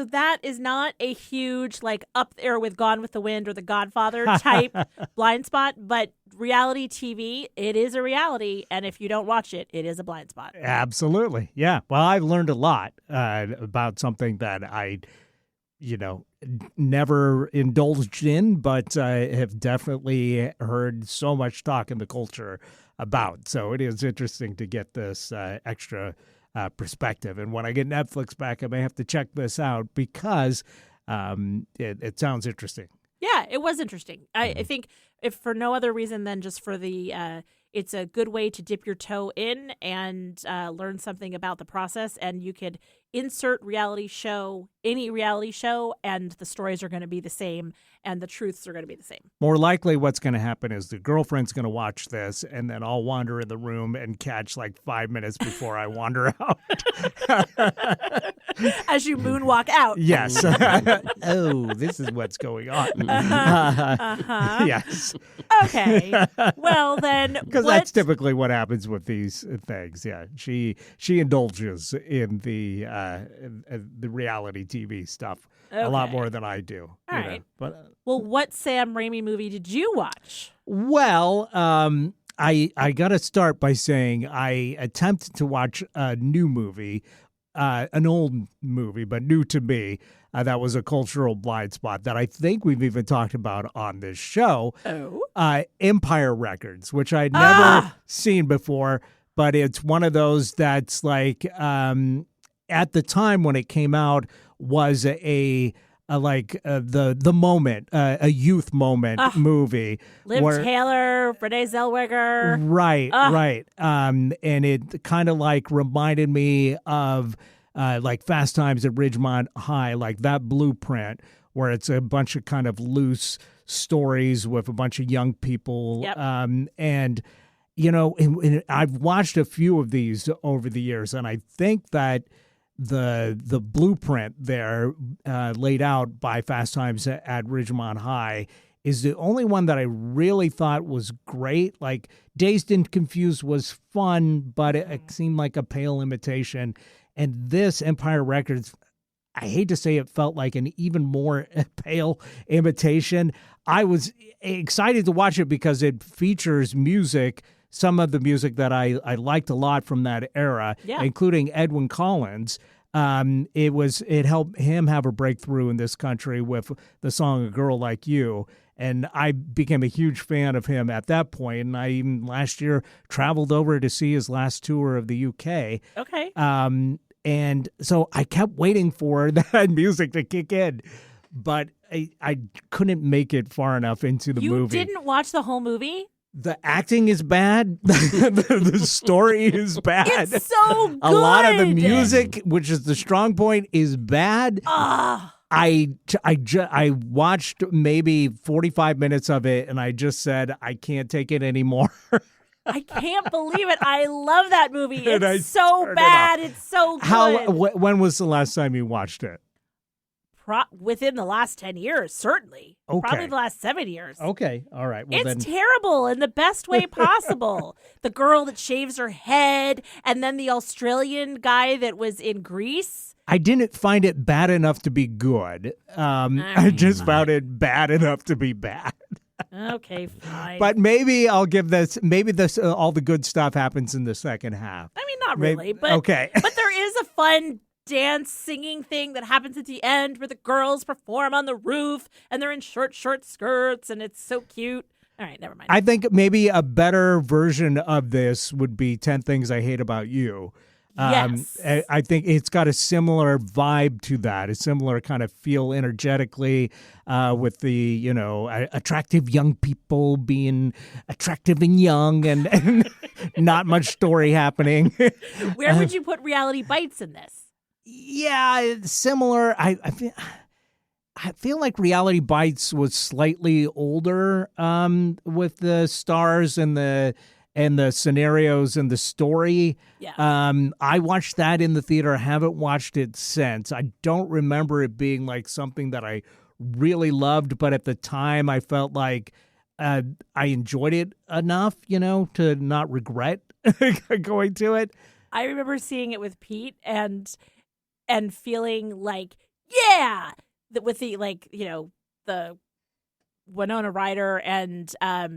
that is not a huge, like, up there with Gone with the Wind or The Godfather type blind spot, but reality TV, it is a reality, and if you don't watch it, it is a blind spot. Absolutely, yeah. Well, I've learned a lot about something that I, never indulged in, but have definitely heard so much talk in the culture about. So it is interesting to get this extra perspective. And when I get Netflix back, I may have to check this out because it sounds interesting. Yeah, it was interesting. I think if for no other reason than just for it's a good way to dip your toe in and learn something about the process. And you could insert any reality show, and the stories are going to be the same and the truths are going to be the same. More likely what's going to happen is the girlfriend's going to watch this, and then I'll wander in the room and catch like 5 minutes before I wander out. As you moonwalk out. Yes. Oh, this is what's going on. Yes. Okay. Well, then. Because that's typically what happens with these things. Yeah. She indulges in the reality TV stuff a lot more than I do. All right. But, well, what Sam Raimi movie did you watch? Well, I got to start by saying I attempted to watch a new movie, an old movie, but new to me. That was a cultural blind spot that I think we've even talked about on this show. Oh. Empire Records, which I'd never seen before, but it's one of those that's like at the time when it came out was the moment, a youth moment movie. Liv Taylor, Renee Zellweger. Right. And it kind of like reminded me of like Fast Times at Ridgemont High, like that blueprint where it's a bunch of kind of loose stories with a bunch of young people. Yep. And I've watched a few of these over the years, and I think that the blueprint there laid out by Fast Times at Ridgemont High is the only one that I really thought was great. Like Dazed and Confused was fun, but it seemed like a pale imitation. And this Empire Records, I hate to say it felt like an even more pale imitation. I was excited to watch it because it features music, some of the music that I liked a lot from that era, including Edwyn Collins. It helped him have a breakthrough in this country with the song A Girl Like You. And I became a huge fan of him at that point. And I even last year traveled over to see his last tour of the UK. Okay. And so I kept waiting for that music to kick in, but I couldn't make it far enough into the movie. You didn't watch the whole movie? The acting is bad. The story is bad. It's so good. A lot of the music, which is the strong point, is bad. I watched maybe 45 minutes of it, and I just said, I can't take it anymore. I can't believe it. I love that movie. It's so bad. It's so good. When was the last time you watched it? Within the last 10 years, certainly. Okay. Probably the last 7 years. Okay. All right. Well, it's terrible in the best way possible. The girl that shaves her head, and then the Australian guy that was in Greece. I didn't find it bad enough to be good. I just found it bad enough to be bad. Okay, fine. But maybe I'll give this. Maybe this all the good stuff happens in the second half. I mean, not Maybe- really, but okay. But there is a fun dance singing thing that happens at the end where the girls perform on the roof and they're in short skirts and it's so cute. All right, never mind. I think maybe a better version of this would be 10 Things I Hate About You. Yes. I think it's got a similar vibe to that, a similar kind of feel energetically with the, attractive young people being attractive and young and not much story happening. Where would you put Reality Bites in this? Yeah, it's similar. I feel like Reality Bites was slightly older with the stars and the scenarios and the story. Yeah. I watched that in the theater. I haven't watched it since. I don't remember it being like something that I really loved, but at the time I felt like I enjoyed it enough, to not regret going to it. I remember seeing it with Pete and feeling like, yeah, that with the the Winona Ryder and I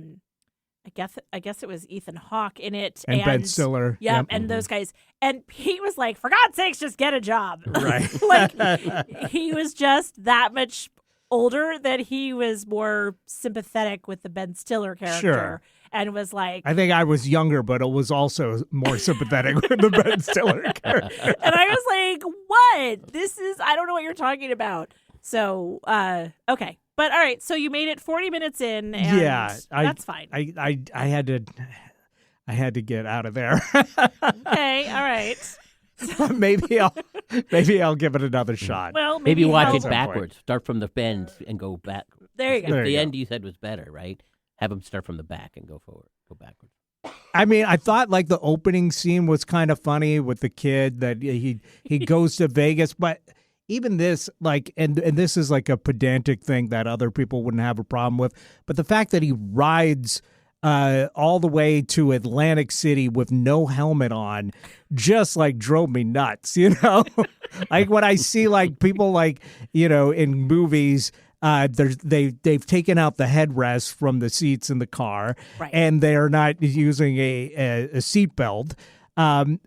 guess it was Ethan Hawke in it And Ben Stiller. Yeah, Yep. and those guys. And Pete was like, for God's sakes, just get a job. Right. Like he was just that much older that he was more sympathetic with the Ben Stiller character. Sure. And was like, I think I was younger, but it was also more sympathetic with the Ben Stiller character. and I was like, what? I don't know what you're talking about. So, okay. But all right, so you made it 40 minutes in, and that's fine. I had to get out of there. Okay, all right. But maybe I'll give it another shot. Well, Maybe watch help. it backwards. Start from the bend and go back. There you go. There The you go. end you said was better, right? Have them start from the back and go forward. Go backwards. I mean, I thought like the opening scene was kind of funny with the kid that he goes to Vegas, but even this, like, and this is like a pedantic thing that other people wouldn't have a problem with, but the fact that he rides all the way to Atlantic City with no helmet on just like drove me nuts, like when I see like people like, in movies, they've taken out the headrest from the seats in the car, Right. and they're not using a seatbelt.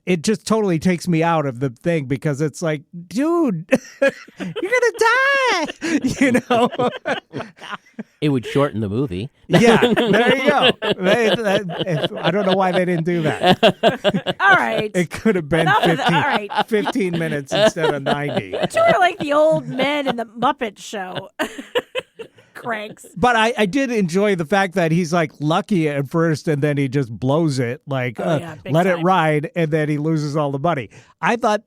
It just totally takes me out of the thing because it's like, dude, you're gonna die, It would shorten the movie. Yeah, there you go. I don't know why they didn't do that. All right. It could have been Enough of that. All right. 15 minutes instead of 90. Sort of like the old men in the Muppet Show. Cranks. But I did enjoy the fact that he's like lucky at first and then he just blows it, like yeah, big let it time. ride, and then he loses all the money. I thought,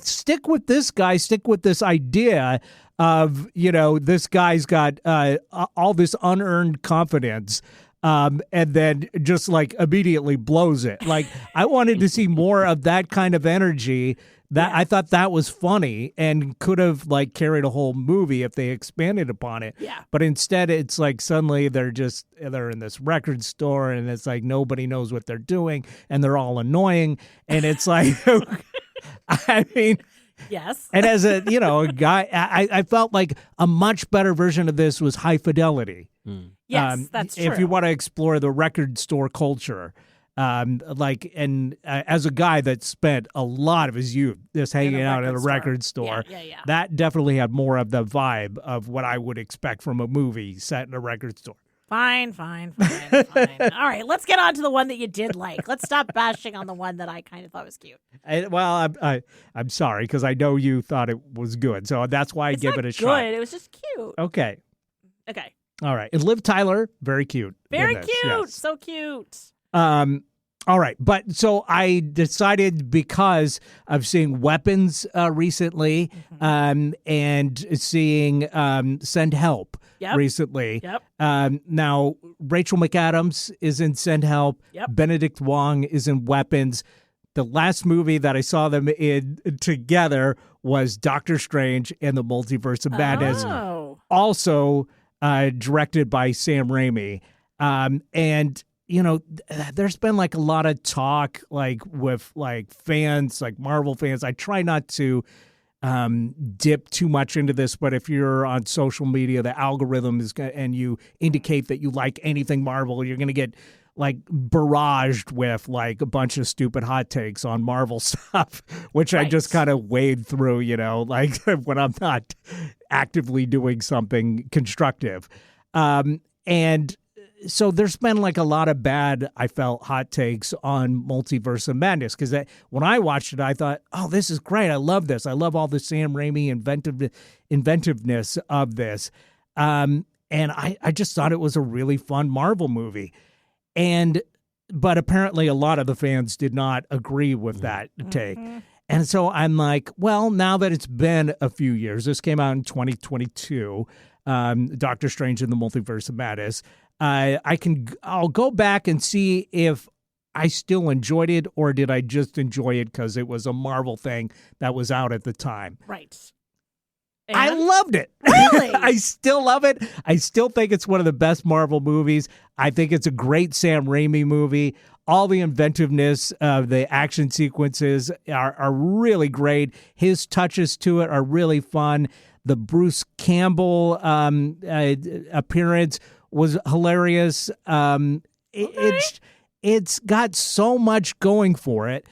stick with this guy, stick with this idea of, this guy's got all this unearned confidence. And then just like immediately blows it. Like I wanted to see more of that kind of energy. That I thought that was funny and could have like carried a whole movie if they expanded upon it. Yeah. But instead, it's like suddenly they're in this record store and it's like nobody knows what they're doing and they're all annoying and it's like, I mean. Yes. And as a a guy, I felt like a much better version of this was High Fidelity. Yes, that's true. If you want to explore the record store culture, as a guy that spent a lot of his youth just hanging out at a record store, Yeah. that definitely had more of the vibe of what I would expect from a movie set in a record store. Fine. All right, let's get on to the one that you did like. Let's stop bashing on the one that I kind of thought was cute. I'm sorry because I know you thought it was good, so that's why I It's gave not it a good. shot. It was just cute. Okay, Okay. all right. And Liv Tyler, very cute. in Very this, cute. yes. So cute. All right. But so I decided because of seeing Weapons recently and seeing Send Help Yep. recently. Yep. Now, Rachel McAdams is in Send Help. Yep. Benedict Wong is in Weapons. The last movie that I saw them in together was Doctor Strange and the Multiverse of Madness, Oh. also directed by Sam Raimi. And there's been like a lot of talk like with like fans, like Marvel fans. I try not to dip too much into this, but if you're on social media, the algorithm is and you indicate that you like anything Marvel, you're going to get like barraged with like a bunch of stupid hot takes on Marvel stuff, which I just kind of wade through, like when I'm not actively doing something constructive. And so there's been like a lot of bad, I felt, hot takes on Multiverse of Madness, because when I watched it, I thought, oh, this is great. I love this. I love all the Sam Raimi inventiveness of this. And I just thought it was a really fun Marvel movie. But apparently a lot of the fans did not agree with that take. And so I'm like, well, now that it's been a few years, this came out in 2022, Doctor Strange in the Multiverse of Madness, I'll go back and see if I still enjoyed it, or did I just enjoy it because it was a Marvel thing that was out at the time. Right. And I loved it. Really? I still love it. I still think it's one of the best Marvel movies. I think it's a great Sam Raimi movie. All the inventiveness of the action sequences are really great. His touches to it are really fun. The Bruce Campbell appearance was hilarious. It's got so much going for it.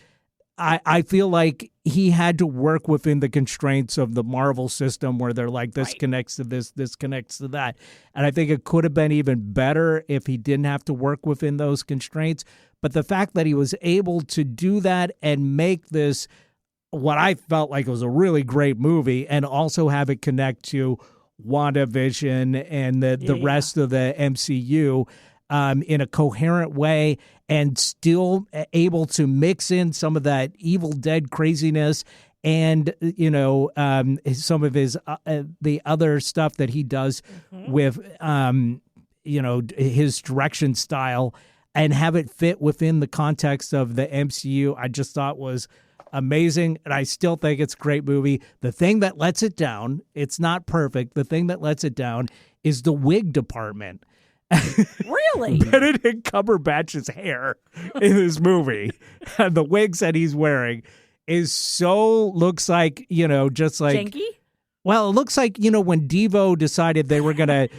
I feel like he had to work within the constraints of the Marvel system, where they're like, this connects to this connects to that. And I think it could have been even better if he didn't have to work within those constraints. But the fact that he was able to do that and make this, what I felt like was a really great movie, and also have it connect to WandaVision and the rest of the MCU in a coherent way, and still able to mix in some of that Evil Dead craziness and, some of his the other stuff that he does with, his direction style, and have it fit within the context of the MCU, I just thought was amazing. And I still think it's a great movie. The thing that lets it down, it's not perfect. The thing that lets it down is the wig department. Really? Benedict Cumberbatch's hair in this movie, and the wigs that he's wearing looks like, just like janky? Well, it looks like, when Devo decided they were going to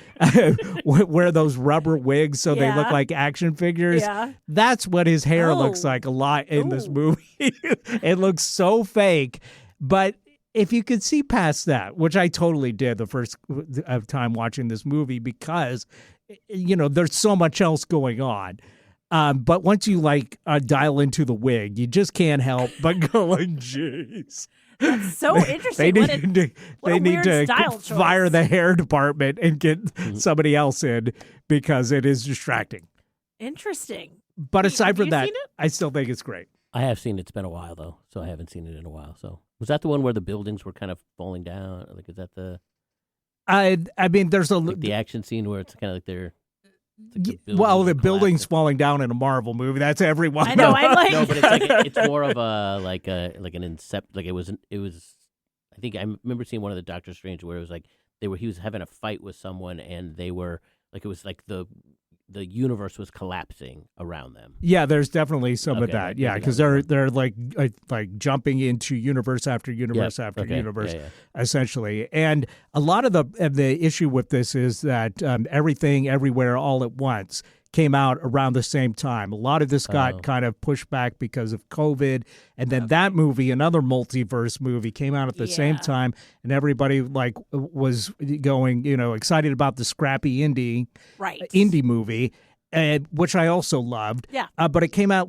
wear those rubber wigs so they look like action figures. Yeah. That's what his hair looks like a lot in this movie. It looks so fake. But if you could see past that, which I totally did the first time watching this movie, because, there's so much else going on. But once you dial into the wig, you just can't help but going, jeez. That's so interesting. They need to fire the hair department and get somebody else in, because it is distracting. Interesting. But aside from that, seen it? I still think it's great. I have seen it. It's been a while, though, so I haven't seen it in a while. So was that the one where the buildings were kind of falling down? Like, is that the... I mean, there's the action scene where it's kind of like they're... the building's falling down in a Marvel movie. That's everyone. I know. No, but it's more of a like an incept. Like it was. I think I remember seeing one of the Doctor Strange where it was like he was having a fight with someone, and they were like, it was like the universe was collapsing around them. Yeah, there's definitely some of that. Yeah, because they're like jumping into universe after universe after universe, essentially. And a lot of the issue with this is that Everything Everywhere All at Once came out around the same time. A lot of this got kind of pushed back because of COVID, and then that movie, another multiverse movie, came out at the same time, and everybody was going, excited about the scrappy indie movie, which I also loved. Yeah, but it came out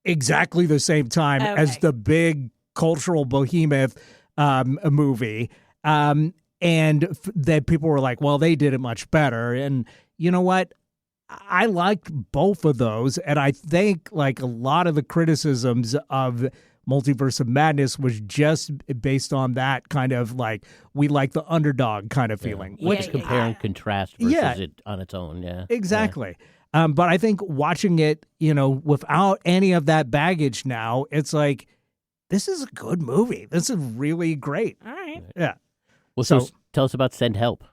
exactly the same time as the big cultural behemoth movie, and that people were like, well, they did it much better, and you know what? I liked both of those, and I think a lot of the criticisms of Multiverse of Madness was just based on that kind of we like the underdog kind of feeling. Which compare and contrast versus it on its own, Exactly. Yeah. But I think watching it, without any of that baggage now, it's like, this is a good movie. This is really great. All right. Yeah. Well, so tell us about Send Help.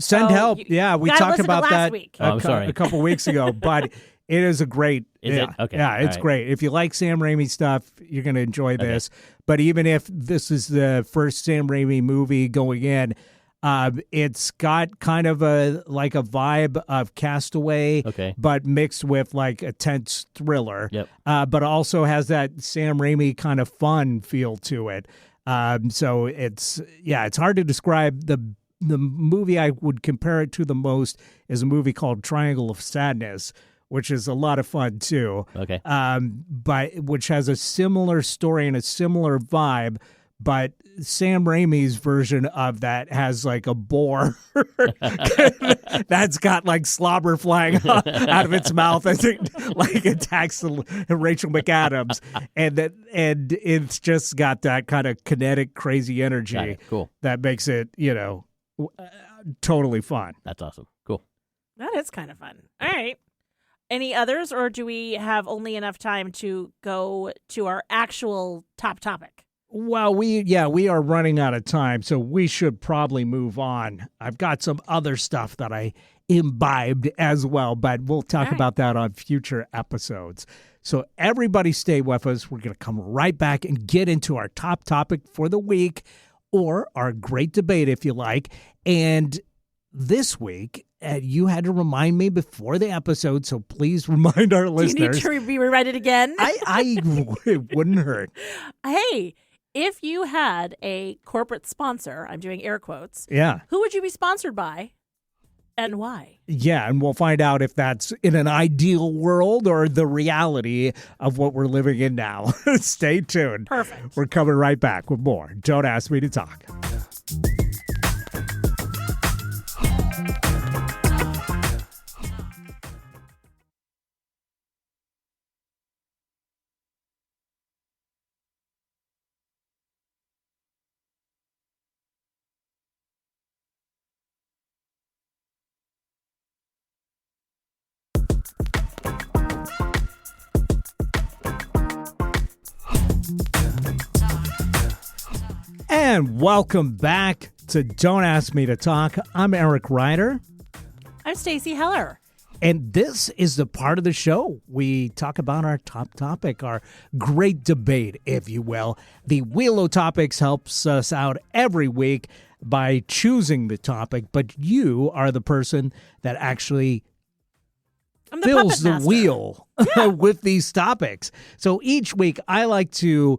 Send Help. We talked about that week. I'm sorry. A couple weeks ago. But It is a great. Is yeah, it? Okay. Yeah, All it's right. great. If you like Sam Raimi stuff, you're going to enjoy this. But even if this is the first Sam Raimi movie going in, it's got kind of a vibe of Castaway, Okay. but mixed with like a tense thriller. Yep. But also has that Sam Raimi kind of fun feel to it. So it's hard to describe. The movie I would compare it to the most is a movie called Triangle of Sadness, which is a lot of fun too. Okay. But which has a similar story and a similar vibe. But Sam Raimi's version of that has like a boar that's got like slobber flying out of its mouth as it like attacks Rachel McAdams, and it's just got that kind of kinetic, crazy energy. Got it. Cool. That makes it totally fun. That's awesome. Cool. That is kind of fun. All right. Any others, or do we have only enough time to go to our actual top topic? Well, we are running out of time, so we should probably move on. I've got some other stuff that I imbibed as well, but we'll talk about that on future episodes. So everybody stay with us. We're going to come right back and get into our top topic for the week, or our great debate, if you like. And this week, you had to remind me before the episode, so please remind our listeners. Do you need to be reminded again? It wouldn't hurt. Hey, if you had a corporate sponsor, I'm doing air quotes, Yeah. who would you be sponsored by and why? Yeah, and we'll find out if that's in an ideal world or the reality of what we're living in now. Stay tuned. Perfect. We're coming right back with more Don't Ask Me to Talk. And welcome back to Don't Ask Me to Talk. I'm Eric Ryder. I'm Stacey Heller. And this is the part of the show we talk about our top topic, our great debate, if you will. The Wheel of Topics helps us out every week by choosing the topic, but you are the person that actually I'm the fills puppet the master. wheel with these topics. So each week I like to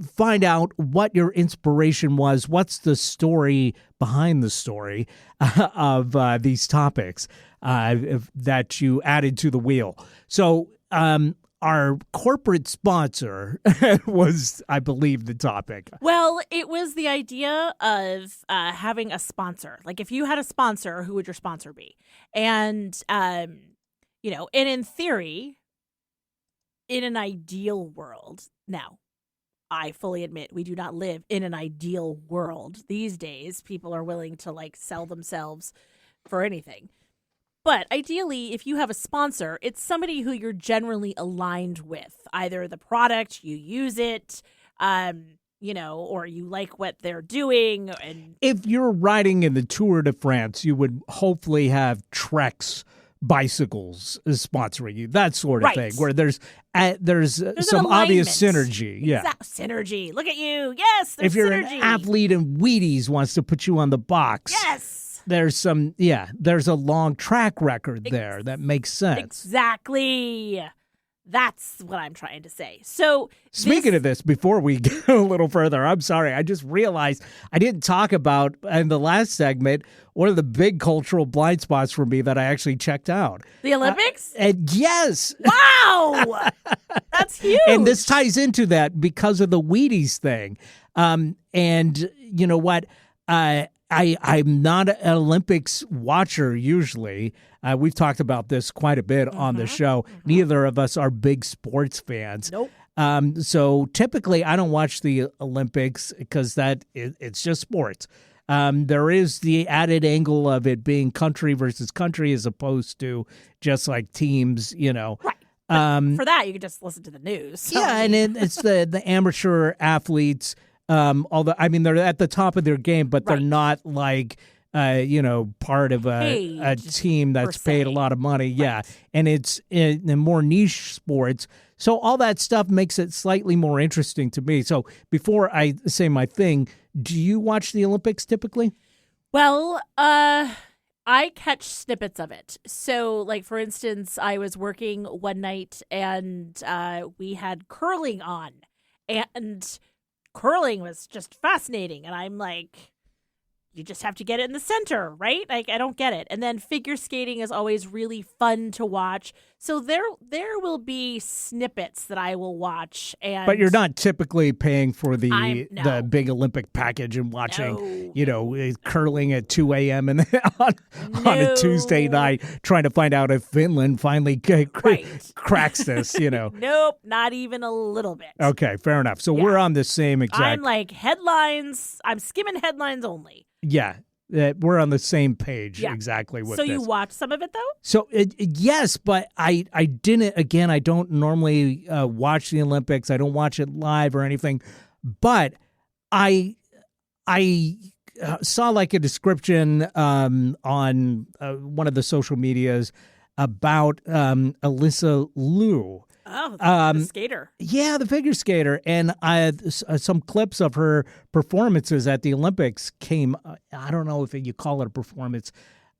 find out what your inspiration was. What's the story behind the story of these topics that you added to the wheel? So our corporate sponsor was, I believe, the topic. Well, it was the idea of having a sponsor. Like, if you had a sponsor, who would your sponsor be? And, and in theory, in an ideal world, now, I fully admit we do not live in an ideal world. These days, people are willing to sell themselves for anything. But ideally, if you have a sponsor, it's somebody who you're generally aligned with, either the product, you use it, or you like what they're doing. And if you're riding in the Tour de France, you would hopefully have Trek's bicycles sponsoring you, that sort of thing, where there's some obvious synergy. Yeah, synergy. Look at you. Yes, there's if you're synergy. an athlete and Wheaties wants to put you on the box. Yes. There's a long track record there that makes sense. Exactly. That's what I'm trying to say. So speaking of this, before we go a little further, I'm sorry. I just realized I didn't talk about in the last segment one of the big cultural blind spots for me that I actually checked out. The Olympics? And yes. Wow. That's huge. And this ties into that because of the Wheaties thing. And you know what? I'm not an Olympics watcher usually. We've talked about this quite a bit on the show. Neither of us are big sports fans. Nope. So typically I don't watch the Olympics because it's just sports. There is the added angle of it being country versus country as opposed to just like teams, Right. For that, you could just listen to the news. So. Yeah, and it's the amateur athletes. Although they're at the top of their game, but they're not like part of a Paid, team that's per paid a se. lot of money. Yeah. And it's in more niche sports. So all that stuff makes it slightly more interesting to me. So before I say my thing, do you watch the Olympics typically? Well, I catch snippets of it. So, like, for instance, I was working one night and we had curling on. And curling was just fascinating. And I'm like, you just have to get it in the center, right? Like, I don't get it. And then figure skating is always really fun to watch. So there will be snippets that I will watch. And But you're not typically paying for the no. big Olympic package and watching, No. curling at 2 a.m. and on a No. Tuesday night, trying to find out if Finland finally Right. cracks this. Nope, not even a little bit. Okay, fair enough. So Yeah. we're on the same exact. I'm like headlines. I'm skimming headlines only. Yeah, we're on the same page Yeah. exactly with So this. you watch some of it though? So yes, but I didn't. Again, I don't normally watch the Olympics. I don't watch it live or anything. But I saw like a description on one of the social medias about Alyssa Liu. Oh, the skater. Yeah, the figure skater. And some clips of her performances at the Olympics came. I don't know if you call it a performance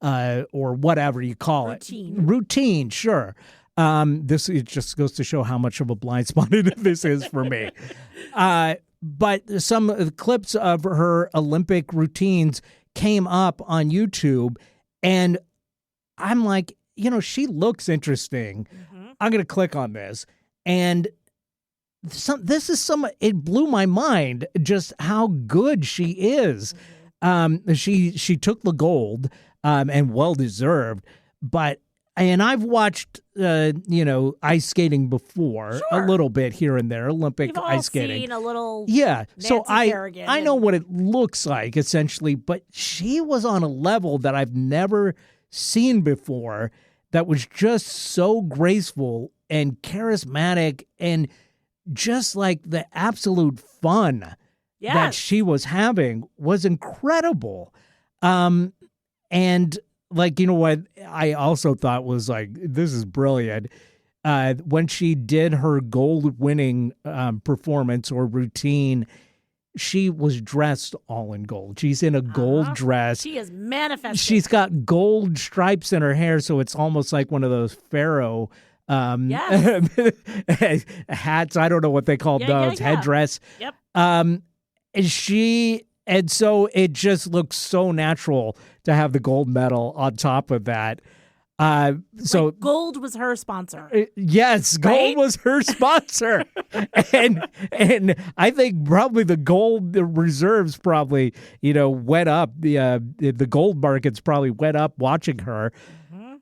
or whatever you call it. Routine, sure. It just goes to show how much of a blind spot this is for me. But some clips of her Olympic routines came up on YouTube, and I'm like, she looks interesting. Mm-hmm. I'm going to click on this. And it blew my mind just how good she is. She took the gold, and well deserved. And I've watched, ice skating before, a little bit here and there, Olympic You've all ice skating. seen a little Yeah, so Nancy Kerrigan I know and- what it looks like essentially, but she was on a level that I've never seen before. That was just so graceful and charismatic and just like the absolute fun that Yes. she was having was incredible. And like, what I also thought was like, this is brilliant. When she did her gold winning performance or routine, she was dressed all in gold. She's in a gold dress. She is manifesting. She's got gold stripes in her hair, so it's almost like one of those pharaoh hats. I don't know what they call those. Headdress. Yep. And so it just looks so natural to have the gold medal on top of that. So like gold was her sponsor. Yes, gold Right? was her sponsor. and I think probably the gold reserves probably, went up. The gold markets probably went up watching her.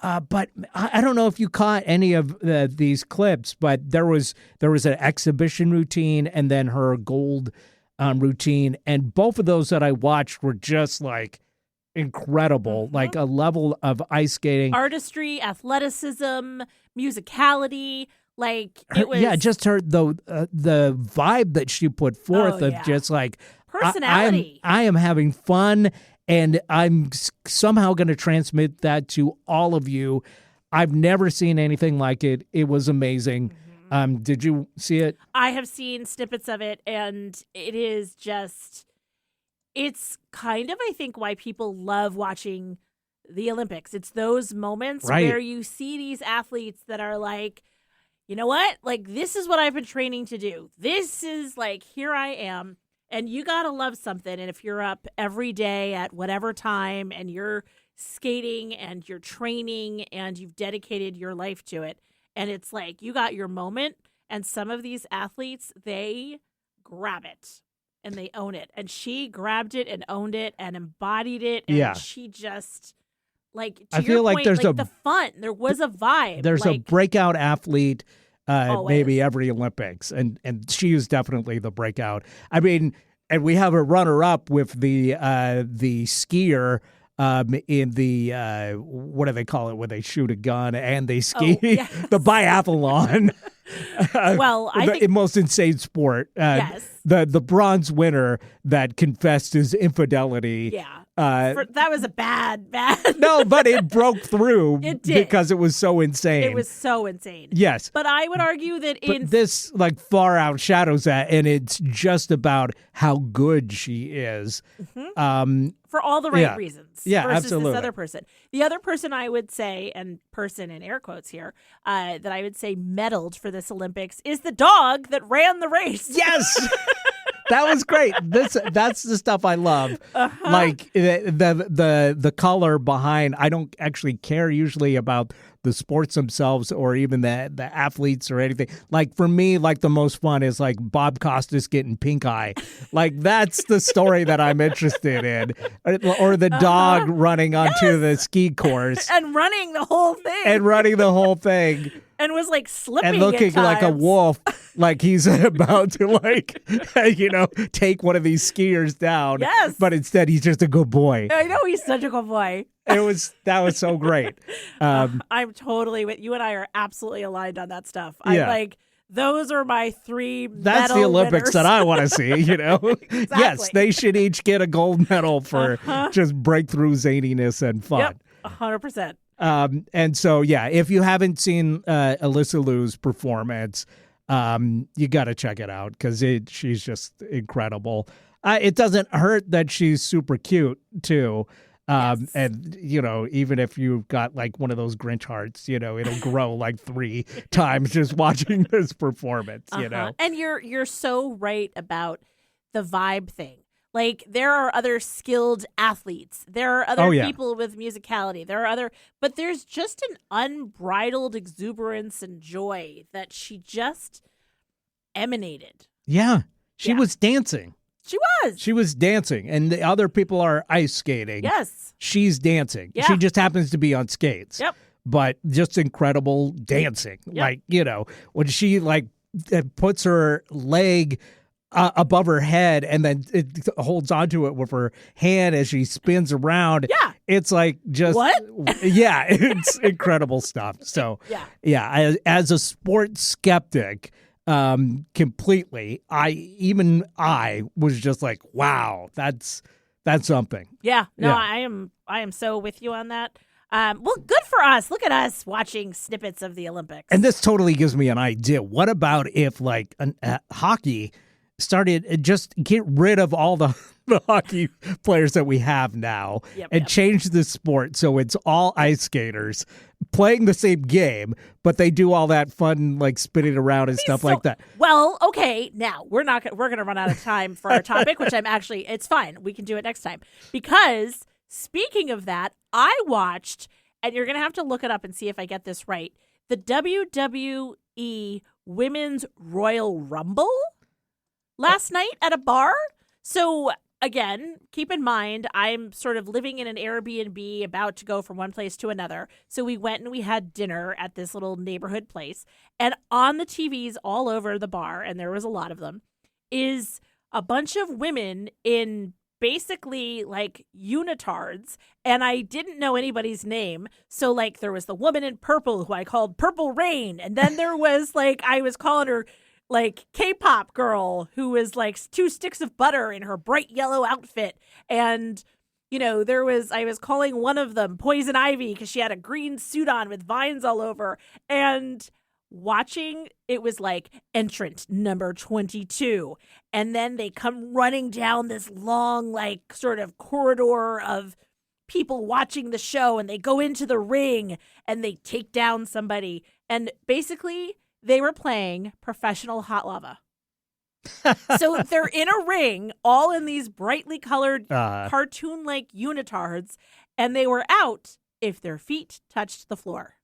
But I don't know if you caught any of these clips, but there was an exhibition routine and then her gold routine. And both of those that I watched were just like incredible, like a level of ice skating. Artistry, athleticism, musicality. Like it was just her the vibe that she put forth of just like personality. I am having fun, and I'm somehow going to transmit that to all of you. I've never seen anything like it. It was amazing. Did you see it? I have seen snippets of it, and it is just, it's kind of, I think, why people love watching the Olympics. It's those moments where you see these athletes that are like, you know what? Like, this is what I've been training to do. This is like, here I am. And you got to love something. And if you're up every day at whatever time and you're skating and you're training and you've dedicated your life to it, and it's like you got your moment, and some of these athletes, they grab it and they own it. And she grabbed it and owned it and embodied it. And she just, like, to I feel your like point, there's like the fun. There was a vibe. There's a like, breakout athlete maybe Always. every Olympics, and she is definitely the breakout. I mean, and we have a runner-up with the skier in the what do they call it when they shoot a gun and they ski? yes. The biathlon. Well, I the think most insane sport. yes. The bronze winner that confessed his infidelity. Yeah. That was a bad. No, but it broke through. It did. Because it was so insane. It was so insane. Yes. But I would argue that But this like far outshadows that, and it's just about how good she is. for all the right reasons. Yeah, versus absolutely. this other person. The other person I would say, and person in air quotes here, that I would say meddled for this Olympics is the dog that ran the race. Yes. That was great. That's the stuff I love. Like the color behind. I don't actually care usually about the sports themselves or even the athletes or anything. Like for me, like the most fun is like Bob Costas getting pink eye. Like that's the story that I'm interested in. Or the dog running onto the ski course and running the whole thing. And was like slipping and looking at like a times. wolf, like he's about to like, take one of these skiers down. Yes. But instead he's just a good boy. I know he's such a good boy. That was so great. I'm totally with you, and I are absolutely aligned on that stuff. Yeah. I like those are my three. That's the medal Olympics winners. that I want to see. Exactly. Yes, they should each get a gold medal for just breakthrough zaniness and fun. Yep, 100%. And so, yeah, if you haven't seen Alyssa Liu's performance, you got to check it out because she's just incredible. It doesn't hurt that she's super cute, too. Yes. And, even if you've got like one of those Grinch hearts, it'll grow like 3 times just watching this performance, And you're so right about the vibe thing. Like, there are other skilled athletes. There are other people with musicality. But there's just an unbridled exuberance and joy that she just emanated. Yeah. She was dancing. She was dancing, and the other people are ice skating. Yes. She's dancing. Yeah. She just happens to be on skates. Yep. But just incredible dancing. Yep. Like, when she like puts her leg above her head and then it holds onto it with her hand as she spins around. Yeah. It's like just what? Yeah, it's incredible stuff. So yeah, as a sports skeptic, completely, I was just like, wow, that's something. Yeah. No, Yeah. I am so with you on that. Well, good for us. Look at us watching snippets of the Olympics. And this totally gives me an idea. What about if like hockey started just get rid of all the hockey players that we have now and change the sport so it's all ice skaters playing the same game, but they do all that fun like spinning around and stuff like that. Well, okay, now we're going to run out of time for our topic, which it's fine. We can do it next time. Because speaking of that, I watched, and you're going to have to look it up and see if I get this right, the WWE Women's Royal Rumble last night at a bar. So again, keep in mind, I'm sort of living in an Airbnb about to go from one place to another. So we went and we had dinner at this little neighborhood place. And on the TVs all over the bar, and there was a lot of them, is a bunch of women in basically like unitards. And I didn't know anybody's name. So like there was the woman in purple who I called Purple Rain. And then there was like, I was calling her like K-pop girl who was like 2 sticks of butter in her bright yellow outfit. And, I was calling one of them Poison Ivy because she had a green suit on with vines all over. And watching, it was like entrant number 22. And then they come running down this long, like sort of corridor of people watching the show, and they go into the ring and they take down somebody. And basically, they were playing professional hot lava. So they're in a ring, all in these brightly colored cartoon-like unitards, and they were out if their feet touched the floor.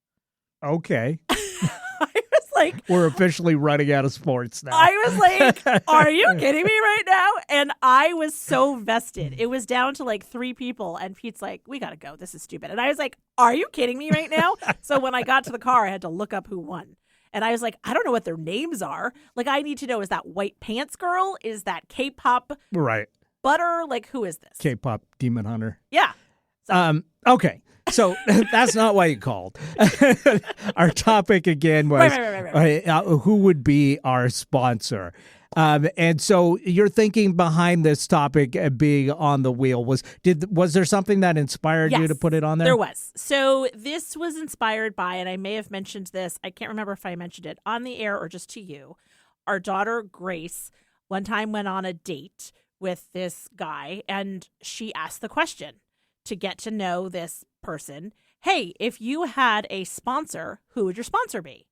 Okay. I was like, we're officially running out of sports now. I was like, are you kidding me right now? And I was so vested. It was down to like 3 people, and Pete's like, we got to go. This is stupid. And I was like, are you kidding me right now? So when I got to the car, I had to look up who won. And I was like, I don't know what their names are. Like, I need to know, is that White Pants Girl? Is that K-pop Right. Butter? Like, who is this? K-pop Demon Hunter. Yeah. Okay. So that's not why you called. Our topic again was Right. who would be our sponsor. And so you're thinking behind this topic being on the wheel was there something that inspired you to put it on there? There was. So this was inspired by, and I may have mentioned this, I can't remember if I mentioned it on the air or just to you. Our daughter Grace one time went on a date with this guy, and she asked the question to get to know this person. Hey, if you had a sponsor, who would your sponsor be?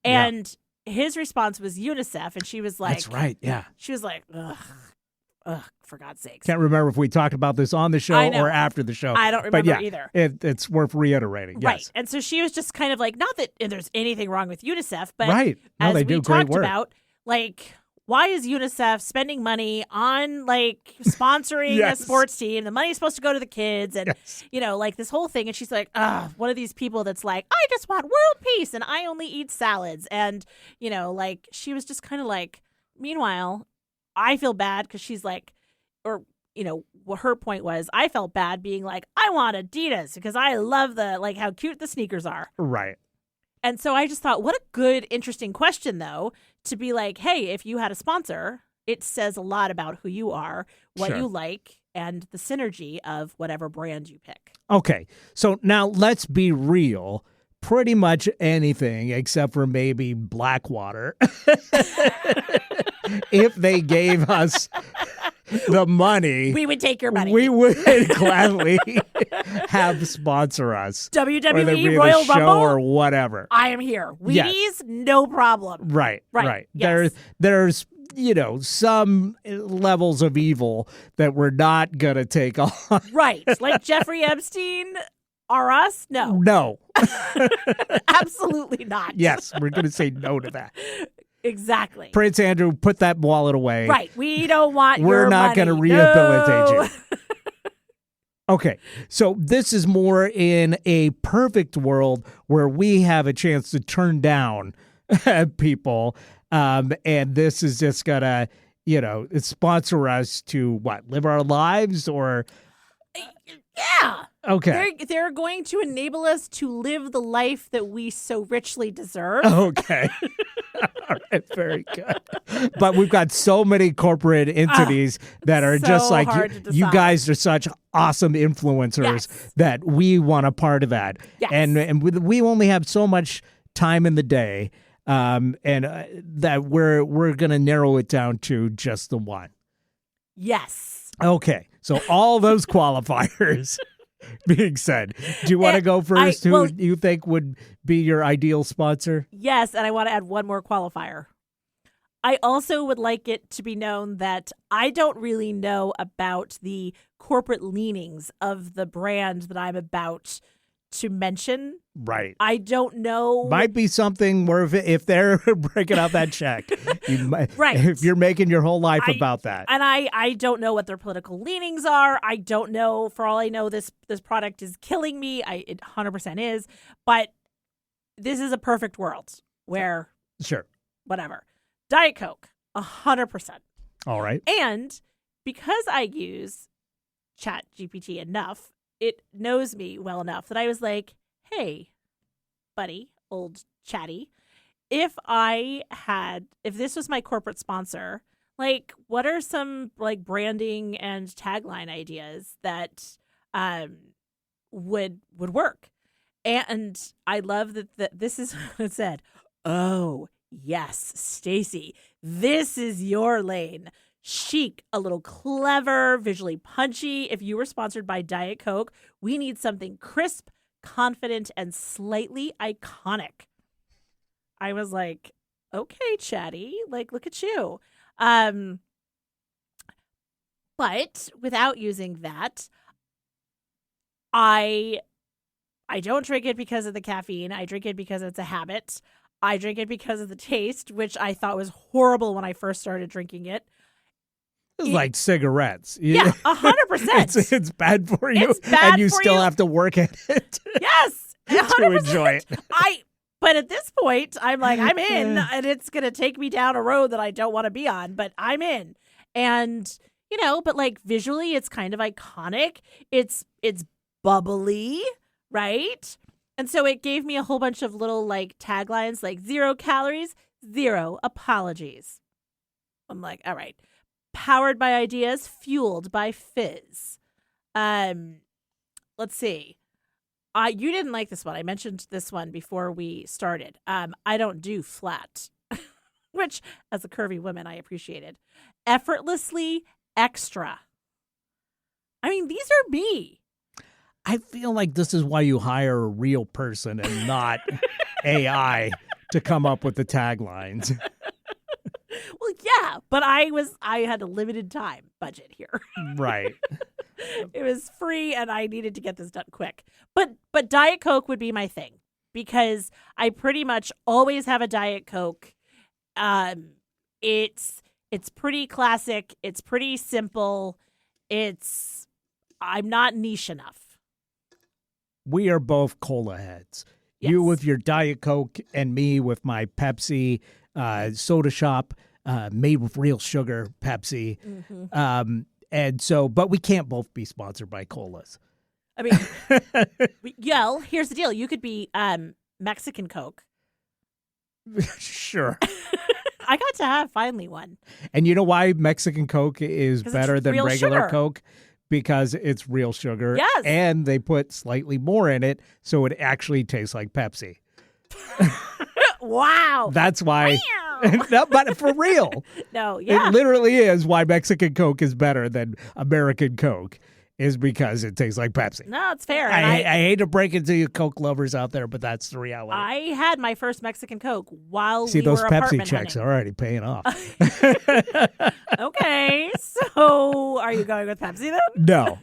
And his response was UNICEF, and she was like, "That's right, yeah." She was like, ugh, for God's sakes. Can't remember if we talked about this on the show or after the show. I don't remember either. It's worth reiterating. Yes. Right. And so she was just kind of like, not that there's anything wrong with UNICEF, but right. No, as they we do great talked work. about, like, why is UNICEF spending money on, like, sponsoring a sports team? The money's supposed to go to the kids and, like this whole thing. And she's like, one of these people that's like, I just want world peace and I only eat salads. And, like, she was just kind of like, meanwhile, I feel bad because she's like, or, what her point was, I felt bad being like, I want Adidas because I love how cute the sneakers are. Right. And so I just thought, what a good, interesting question, though, to be like, hey, if you had a sponsor, it says a lot about who you are, what you like, and the synergy of whatever brand you pick. Okay. So now let's be real. Pretty much anything except for maybe Blackwater. If they gave us the money, we would take your money. We would gladly have sponsor us. WWE Royal show Rumble or whatever. I am here. Wheaties, no problem. Right. Yes. There's some levels of evil that we're not gonna take on. Right, like Jeffrey Epstein. Are us? No. No. Absolutely not. Yes, we're gonna say no to that. Exactly. Prince Andrew, put that wallet away. Right. We don't want your money. We're not going to rehabilitate you. Okay. So this is more in a perfect world where we have a chance to turn down people. And this is just going to, sponsor us to live our lives or... Yeah. Okay. They're going to enable us to live the life that we so richly deserve. Okay. All right, very good. But we've got so many corporate entities that are so just like, you guys are such awesome influencers that we want a part of that. Yes. And we only have so much time in the day, and that we're going to narrow it down to just the one. Yes. Okay. So all those qualifiers being said, do you want to go first? Who you think would be your ideal sponsor? Yes, and I want to add one more qualifier. I also would like it to be known that I don't really know about the corporate leanings of the brand that I'm about to mention. Right. I don't know. Might be something where if they're breaking out that check, right. If you're making your whole life about that. And I don't know what their political leanings are. I don't know. For all I know, this product is killing me. It 100% is. But this is a perfect world where whatever. Diet Coke, 100%. All right. And because I use ChatGPT enough, it knows me well enough that I was like, hey, buddy, old chatty, if this was my corporate sponsor, like, what are some like branding and tagline ideas that would work? And I love that this is what it said. Oh, yes, Stacey, this is your lane. Chic, a little clever, visually punchy. If you were sponsored by Diet Coke, we need something crisp, confident, and slightly iconic. I was like, okay, chatty, like, look at you. But without using that, I don't drink it because of the caffeine. I drink it because it's a habit. I drink it because of the taste, which I thought was horrible when I first started drinking it. It's like cigarettes. Yeah, 100%. It's bad for you, and you still have to work at it. Yes, 100%. To enjoy it. But at this point, I'm like, I'm in, and it's going to take me down a road that I don't want to be on, but I'm in. And, but like visually, it's kind of iconic. It's bubbly, right? And so it gave me a whole bunch of little like taglines like 0 calories, 0 apologies. I'm like, all right. Powered by ideas, fueled by fizz. Let's see. You didn't like this one. I mentioned this one before we started. I don't do flat, which as a curvy woman, I appreciated. Effortlessly extra. I mean, these are me. I feel like this is why you hire a real person and not AI to come up with the taglines. Well, yeah, but I had a limited time budget here. Right. It was free and I needed to get this done quick. But Diet Coke would be my thing because I pretty much always have a Diet Coke. It's pretty classic, it's pretty simple. I'm not niche enough. We are both cola heads. Yes. You with your Diet Coke and me with my Pepsi soda shop made with real sugar Pepsi. Mm-hmm. And so, but we can't both be sponsored by colas. I mean, here's the deal. You could be Mexican Coke. Sure. I got to have finally one. And you know why Mexican Coke is better than real regular sugar. Coke? Because it's real sugar. Yes. And they put slightly more in it, so it actually tastes like Pepsi. Wow. That's why. No, but for real. No, yeah. It literally is why Mexican Coke is better than American Coke, is because it tastes like Pepsi. No, it's fair. I hate to break it to you Coke lovers out there, but that's the reality. I had my first Mexican Coke while See, we those were Pepsi apartment checks hunting. are already paying off. Okay, so are you going with Pepsi then? No.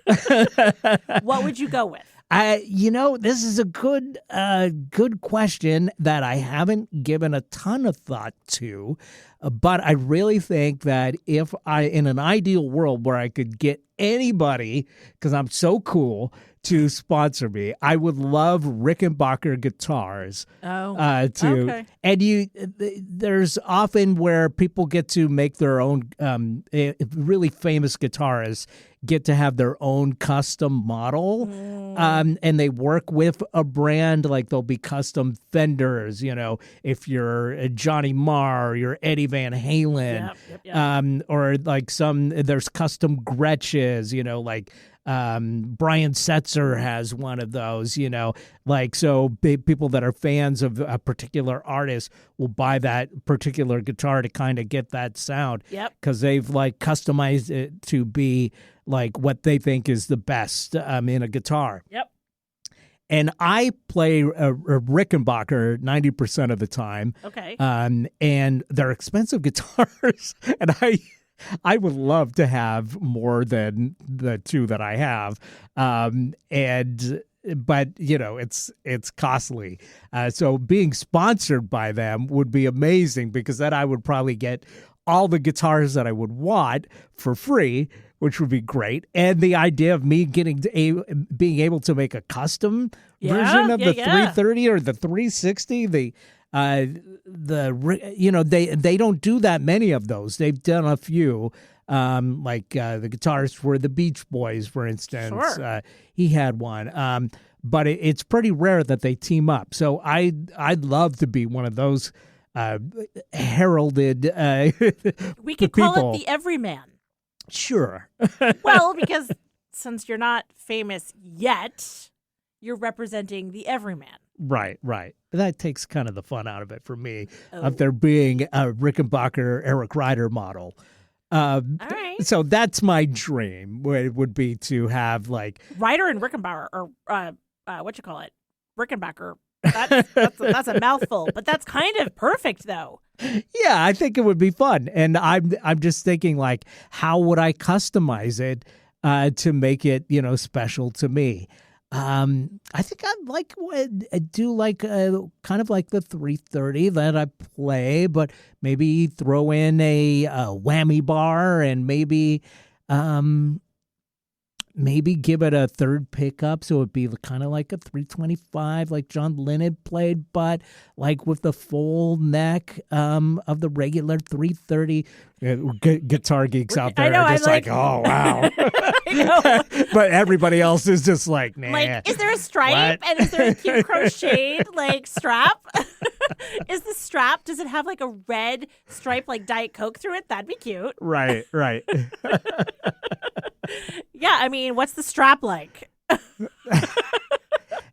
What would you go with? This is a good question that I haven't given a ton of thought to, but I really think that if in an ideal world where I could get anybody, because I'm so cool, to sponsor me, I would love Rickenbacker guitars. Okay. And there's often where people get to make their own, really famous guitarists get to have their own custom model. And they work with a brand, like there'll be custom Fenders, if you're Johnny Marr or you're Eddie Van Halen, Yep. or like there's custom Gretches, like Brian Setzer has one of those, so people that are fans of a particular artist will buy that particular guitar to kind of get that sound. Yep. Because they've like customized it to be like what they think is the best in a guitar. Yep. And I play a Rickenbacker 90% of the time. Okay. And they're expensive guitars. And I would love to have more than the two that I have. But it's costly. So being sponsored by them would be amazing, because then I would probably get all the guitars that I would want for free, which would be great. And the idea of me being able to make a custom version of the 330 or the 360, they don't do that many of those. They've done a few, like the guitarist for the Beach Boys, for instance. Sure. He had one, but it's pretty rare that they team up. So I'd love to be one of those heralded. We could call it the Everyman. Sure. Well, because since you're not famous yet, you're representing the Everyman. Right. That takes kind of the fun out of it for me, Oh. of there being a Rickenbacker Eric Ryder model. All right. So that's my dream, would be to have like Ryder and Rickenbacker, or what you call it, Rickenbacker. That's a mouthful, but that's kind of perfect, though. Yeah, I think it would be fun, and I'm just thinking, like, how would I customize it to make it special to me? I think I'd do like kind of like the 330 that I play, but maybe throw in a whammy bar, and maybe maybe give it a third pickup, so it'd be kind of like a 325, like John Lennon played, but like with the full neck of the regular 330. Guitar geeks out there are just like, oh wow. I know. But everybody else is just like, nah. Like, is there a stripe? What? And is there a cute crocheted like strap? Is the strap, does it have like a red stripe like Diet Coke through it? That'd be cute. Right. Yeah, I mean, what's the strap like?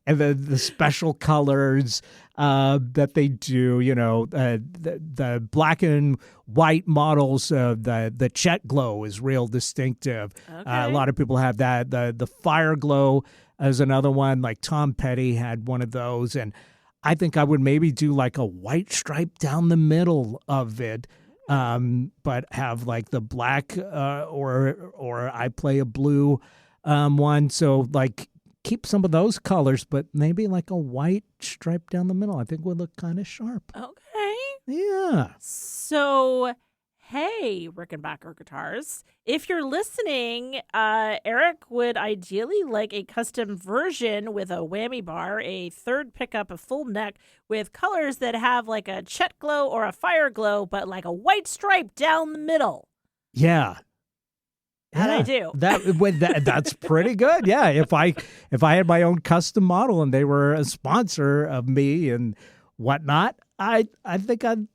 And the special colors that they do, the black and white models, the Chet glow is real distinctive. Okay. A lot of people have that. The fire glow is another one. Like Tom Petty had one of those, and I think I would maybe do like a white stripe down the middle of it, but have like the black or I play a blue one. So like keep some of those colors, but maybe like a white stripe down the middle. I think would look kind of sharp. Okay. Yeah. So, hey, Rickenbacker Guitars, if you're listening, Eric would ideally like a custom version with a whammy bar, a third pickup, a full neck with colors that have like a Chet glow or a fire glow, but like a white stripe down the middle. Yeah. How'd I do? That's pretty good. Yeah. If I had my own custom model and they were a sponsor of me and whatnot, I think I'd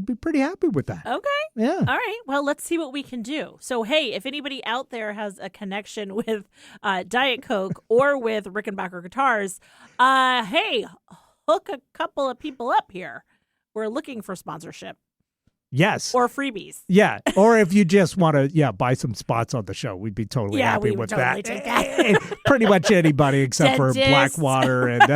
be pretty happy with that. Okay. Yeah. All right. Well, let's see what we can do. So, hey, if anybody out there has a connection with Diet Coke or with Rickenbacker Guitars, hey, hook a couple of people up here. We're looking for sponsorship. Yes. Or freebies. Yeah. Or if you just want to, buy some spots on the show, we'd be totally happy we would with totally that. take that. Pretty much anybody except for Dentist. Blackwater and the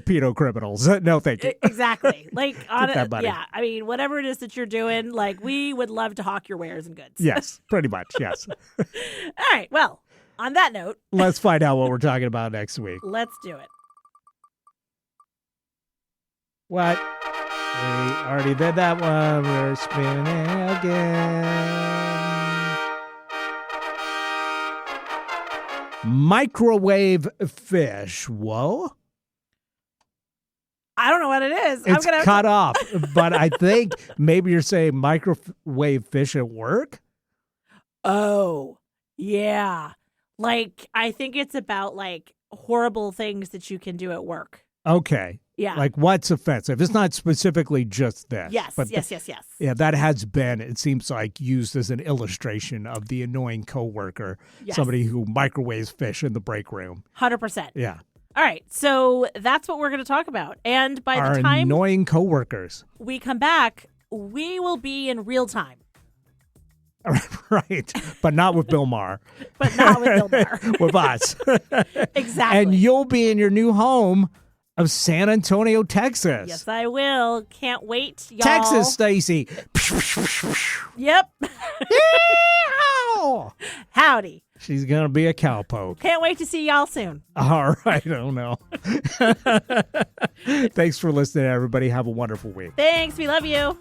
pedo criminals. No, thank you. Exactly. Like, that money. yeah. I mean, whatever it is that you're doing, like, we would love to hawk your wares and goods. Yes, pretty much. Yes. All right. Well, on that note, Let's find out what we're talking about next week. let's do it. What? We already did that one. We're spinning again. Microwave fish. Whoa. I don't know what it is. It's cut off. But I think maybe you're saying microwave fish at work? Oh, yeah. Like, I think it's about, like, horrible things that you can do at work. Okay. Yeah. Like what's offensive? It's not specifically just this. Yes, but yes. Yeah, that has been, it seems like, used as an illustration of the annoying coworker, Yes. somebody who microwaves fish in the break room. 100%. Yeah. All right. So that's what we're going to talk about. And by Our the time annoying coworkers. we come back, we will be in real time. Right. But not with Bill Maher. But not with Bill Maher. With us. Exactly. And you'll be in your new home of San Antonio, Texas. Yes, I will. Can't wait, y'all. Texas, Stacey. Yep. Yeehaw! Howdy. She's going to be a cowpoke. Can't wait to see y'all soon. All right. I don't know. Thanks for listening, everybody. Have a wonderful week. Thanks. We love you.